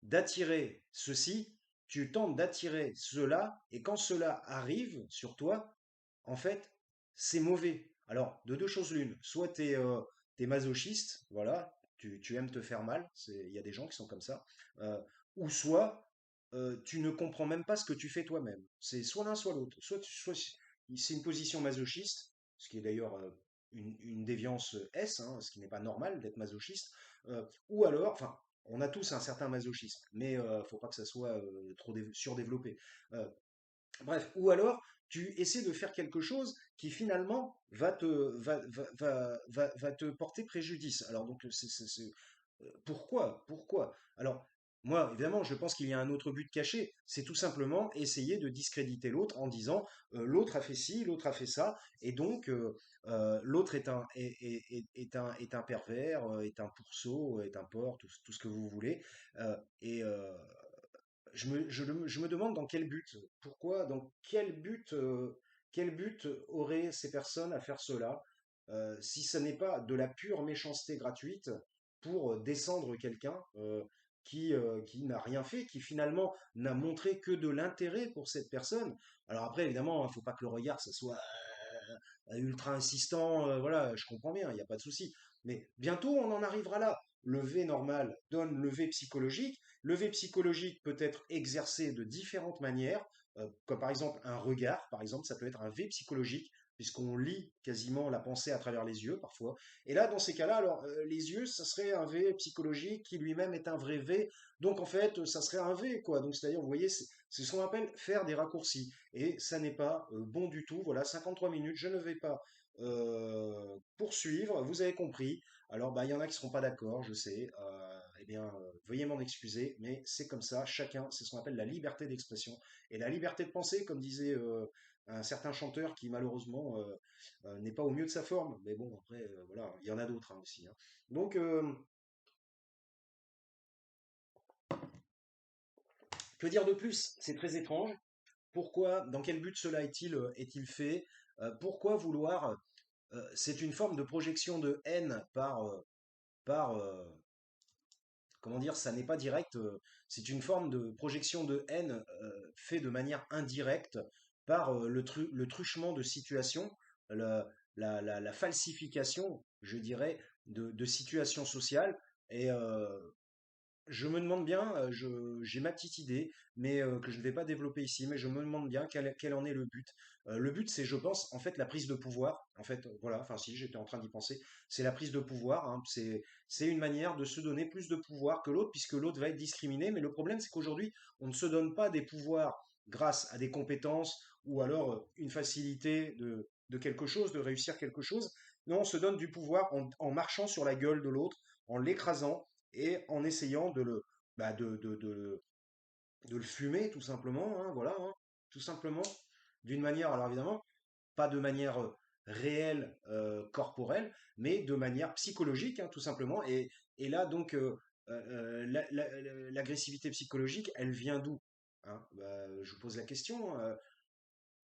d'attirer ceci, tu tentes d'attirer cela, et quand cela arrive sur toi, en fait, c'est mauvais. Alors, de deux choses l'une, soit t'es masochiste, voilà, tu aimes te faire mal, il y a des gens qui sont comme ça, euh, ou soit tu ne comprends même pas ce que tu fais toi-même. C'est soit l'un, soit l'autre. Soit c'est une position masochiste, ce qui est d'ailleurs une déviance S, hein, ce qui n'est pas normal d'être masochiste, ou alors, enfin, on a tous un certain masochisme, mais faut pas que ça soit surdéveloppé. Euh, Bref, ou alors tu essaies de faire quelque chose qui finalement va te porter préjudice. Alors donc pourquoi? Pourquoi? Alors moi, évidemment, je pense qu'il y a un autre but caché. C'est tout simplement essayer de discréditer l'autre en disant l'autre a fait ci, l'autre a fait ça, et donc l'autre est un pervers, est un pourceau, est un porc, tout ce que vous voulez. Et je me demande dans quel but, pourquoi, dans quel but auraient ces personnes à faire cela, si ce n'est pas de la pure méchanceté gratuite pour descendre quelqu'un qui n'a rien fait, qui finalement n'a montré que de l'intérêt pour cette personne. Alors après, évidemment, il ne faut pas que le regard, ça soit ultra insistant, voilà, je comprends bien, il n'y a pas de souci. Mais bientôt, on en arrivera là. Le V normal donne le V psychologique. Le V psychologique peut être exercé de différentes manières, comme par exemple un regard, par exemple, ça peut être un V psychologique, puisqu'on lit quasiment la pensée à travers les yeux parfois. Et là, dans ces cas-là, alors les yeux, ça serait un V psychologique qui lui-même est un vrai V. Donc en fait, ça serait un V, quoi. Donc c'est-à-dire, vous voyez, c'est ce qu'on appelle faire des raccourcis. Et ça n'est pas bon du tout. Voilà, 53 minutes, je ne vais pas poursuivre, vous avez compris. Alors, bah, il y en a qui seront pas d'accord, je sais. Eh bien, veuillez m'en excuser, mais c'est comme ça. Chacun, c'est ce qu'on appelle la liberté d'expression et la liberté de penser, comme disait un certain chanteur qui malheureusement n'est pas au mieux de sa forme. Mais bon, après, voilà, il y en a d'autres hein, aussi. Hein. Donc, que dire de plus? C'est très étrange. Pourquoi, dans quel but cela est-il fait? Pourquoi vouloir c'est une forme de projection de haine par comment dire, ça n'est pas direct, c'est une forme de projection de haine fait de manière indirecte par le truchement de situation, le- la falsification, je dirais, de situations sociales. Et je me demande bien, j'ai ma petite idée, mais que je ne vais pas développer ici, mais je me demande bien quel en est le but. Le but, c'est, je pense, en fait, la prise de pouvoir. En fait, voilà, enfin, si j'étais en train d'y penser, c'est la prise de pouvoir, hein. C'est une manière de se donner plus de pouvoir que l'autre, puisque l'autre va être discriminé. Mais le problème, c'est qu'aujourd'hui, on ne se donne pas des pouvoirs grâce à des compétences ou alors une facilité de quelque chose, de réussir quelque chose. Non, on se donne du pouvoir en marchant sur la gueule de l'autre, en l'écrasant et en essayant bah, de le fumer tout simplement, hein, voilà, hein, tout simplement, d'une manière, alors évidemment, pas de manière réelle, corporelle, mais de manière psychologique, hein, tout simplement. Et là, donc, l'agressivité psychologique, elle vient d'où? Hein? Bah, je vous pose la question, hein,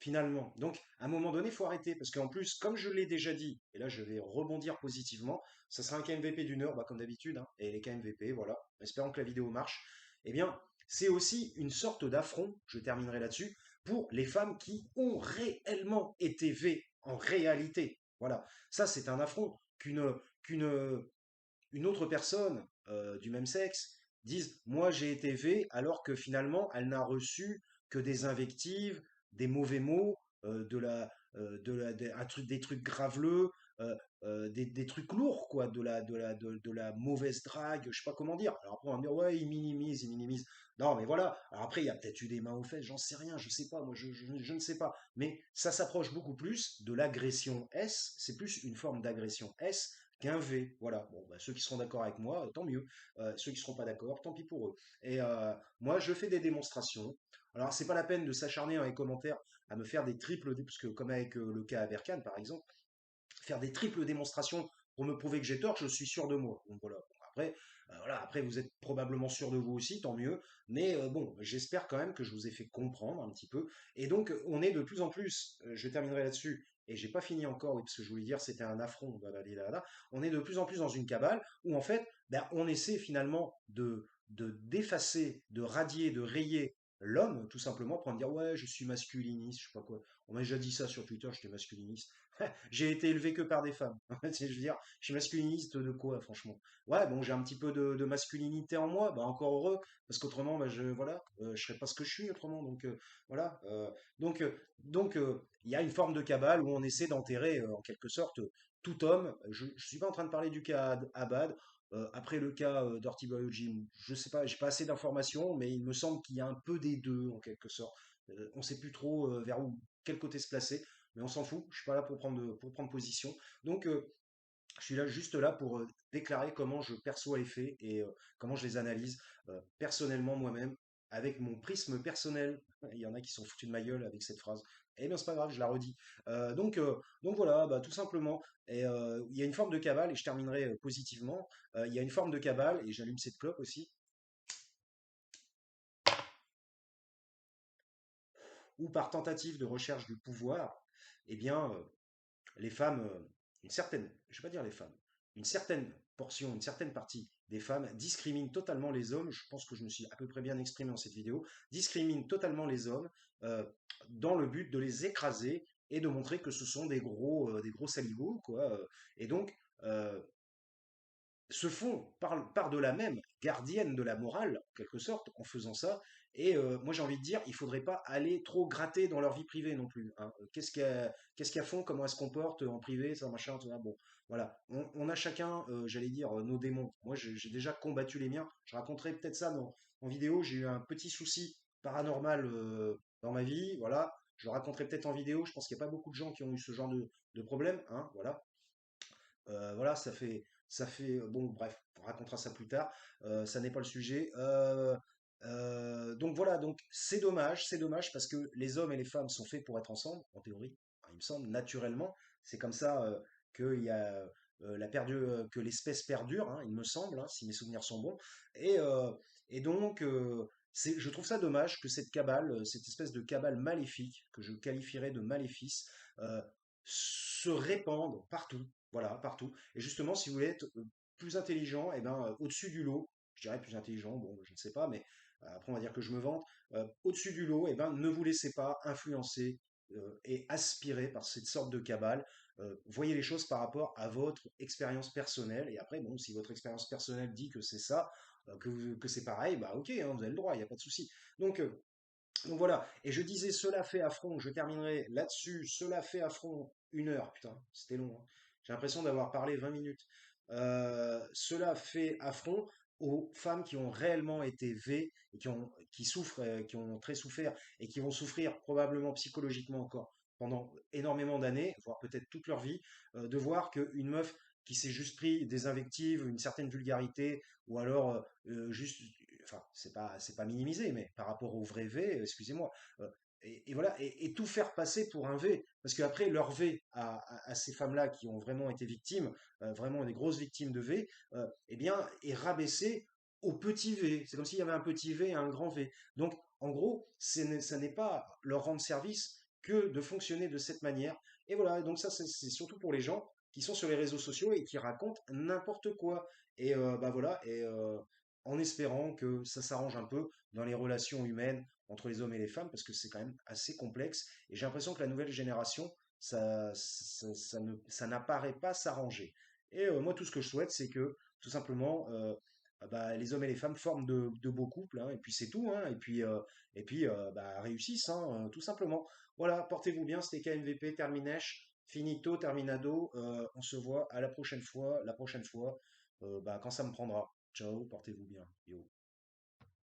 finalement. Donc, à un moment donné, il faut arrêter, parce qu'en plus, comme je l'ai déjà dit, et là je vais rebondir positivement, ça sera un KMVP d'une heure, bah, comme d'habitude, hein, et les KMVP, voilà, espérons que la vidéo marche. Eh bien, c'est aussi une sorte d'affront, je terminerai là-dessus, pour les femmes qui ont réellement été V en réalité. Voilà, ça c'est un affront qu'une une autre personne du même sexe dise moi j'ai été V alors que finalement elle n'a reçu que des invectives, des mauvais mots, des trucs graveleux, des trucs lourds quoi, de la mauvaise drague, je sais pas comment dire. Alors après on va me dire ouais il minimise. Non mais voilà. Alors après il y a peut-être eu des mains aux fesses, j'en sais rien, je sais pas, moi je ne sais pas. Mais ça s'approche beaucoup plus de l'agression S. C'est plus une forme d'agression S qu'un V. Voilà. Bon, bah, ceux qui seront d'accord avec moi, tant mieux. Ceux qui seront pas d'accord, tant pis pour eux. Et moi, je fais des démonstrations. Alors, c'est pas la peine de s'acharner dans les commentaires à me faire des triples, parce que comme avec le cas Aberkan, par exemple, faire des triples démonstrations pour me prouver que j'ai tort, je suis sûr de moi. Donc voilà. Bon, après, voilà. Après, vous êtes probablement sûr de vous aussi, tant mieux. Mais bon, j'espère quand même que je vous ai fait comprendre un petit peu. Et donc, on est de plus en plus, je terminerai là-dessus, et j'ai pas fini encore, oui, parce que je voulais dire c'était un affront, blablabla. On est de plus en plus dans une cabale où en fait, ben, on essaie finalement de d'effacer, de radier, de rayer l'homme, tout simplement, pour me dire ouais, je suis masculiniste, je sais pas quoi. On m'a déjà dit ça sur Twitter, j'étais masculiniste. J'ai été élevé que par des femmes. Je veux dire, je suis masculiniste de quoi, franchement? Ouais, bon, j'ai un petit peu de masculinité en moi, bah encore heureux, parce qu'autrement, bah, voilà, je serais pas ce que je suis autrement. Donc voilà. Il y a une forme de cabale où on essaie d'enterrer, en quelque sorte, tout homme. Je suis pas en train de parler du cas Abad. Après le cas d'Orty Boyojim, je sais pas, j'ai pas assez d'informations, mais il me semble qu'il y a un peu des deux en quelque sorte. On sait plus trop vers où, quel côté se placer, mais on s'en fout. Je suis pas là pour prendre position. Donc, je suis là juste là pour déclarer comment je perçois les faits et comment je les analyse personnellement moi-même, avec mon prisme personnel. Il y en a qui sont foutus de ma gueule avec cette phrase. Eh bien, c'est pas grave, je la redis. Donc voilà, bah, tout simplement. Et il y a une forme de cabale, et je terminerai positivement. Il y a une forme de cabale, et j'allume cette clope aussi, où par tentative de recherche du pouvoir, eh bien, les femmes, une certaine, je ne vais pas dire les femmes, une certaine portion, une certaine partie des femmes discriminent totalement les hommes. Je pense que je me suis à peu près bien exprimé dans cette vidéo. Discriminent totalement les hommes euh, dans le but de les écraser et de montrer que ce sont des gros saligots, quoi. Et donc, euh, se font par de la même gardienne de la morale, en quelque sorte, en faisant ça. Et moi, j'ai envie de dire, il faudrait pas aller trop gratter dans leur vie privée non plus, hein. Qu'est-ce qu'elles font, comment elles se comportent en privé, ça, machin, tout ça. Bon, voilà. On a chacun, j'allais dire, nos démons. Moi, j'ai déjà combattu les miens. Je raconterai peut-être ça en vidéo. J'ai eu un petit souci paranormal dans ma vie. Voilà. Je le raconterai peut-être en vidéo. Je pense qu'il n'y a pas beaucoup de gens qui ont eu ce genre de problème, hein. Voilà. Voilà, bon, bref, on racontera ça plus tard. Ça n'est pas le sujet. Donc voilà, donc c'est dommage parce que les hommes et les femmes sont faits pour être ensemble, en théorie, enfin, il me semble, naturellement. C'est comme ça qu'il y a que l'espèce perdure, hein, il me semble, hein, si mes souvenirs sont bons. Et, euh, et donc, je trouve ça dommage que cette cabale, cette espèce de cabale maléfique, que je qualifierais de maléfice, euh, se répande partout. Voilà, partout. Et justement, si vous voulez être plus intelligent, eh ben, au-dessus du lot, je dirais plus intelligent, bon, je ne sais pas, mais après on va dire que je me vante, au-dessus du lot, eh ben, ne vous laissez pas influencer et aspirer par cette sorte de cabale. Voyez les choses par rapport à votre expérience personnelle, et après, bon, si votre expérience personnelle dit que c'est ça, que c'est pareil, bah ok, hein, vous avez le droit, il n'y a pas de souci. Donc, euh, donc voilà, et je disais cela fait affront, je terminerai là-dessus, cela fait affront 1 heure, putain, c'était long, hein. J'ai l'impression d'avoir parlé 20 minutes. Cela fait affront aux femmes qui ont réellement été V et qui souffrent, qui ont très souffert et qui vont souffrir probablement psychologiquement encore pendant énormément d'années, voire peut-être toute leur vie, de voir qu'une meuf qui s'est juste pris des invectives, une certaine vulgarité, ou alors juste enfin, c'est pas minimisé, mais par rapport au vrai V, excusez-moi, et voilà, et tout faire passer pour un V, parce qu'après, leur V à ces femmes-là qui ont vraiment été victimes, vraiment des grosses victimes de V, eh bien, est rabaissé au petit V. C'est comme s'il y avait un petit V et un grand V. Donc, en gros, ça n'est pas leur rendre service que de fonctionner de cette manière. Et voilà, donc ça, c'est surtout pour les gens qui sont sur les réseaux sociaux et qui racontent n'importe quoi. Et bah voilà, et en espérant que ça s'arrange un peu dans les relations humaines entre les hommes et les femmes, parce que c'est quand même assez complexe. Et j'ai l'impression que la nouvelle génération, ça n'apparaît pas s'arranger. Et moi, tout ce que je souhaite, c'est que, tout simplement, bah, les hommes et les femmes forment de beaux couples, hein, et puis c'est tout, hein, et puis bah, réussissent, hein, tout simplement. Voilà, portez-vous bien, c'était KMVP, Terminesh, finito, terminado, on se voit à la prochaine fois, bah, quand ça me prendra. Ciao, portez-vous bien. Yo.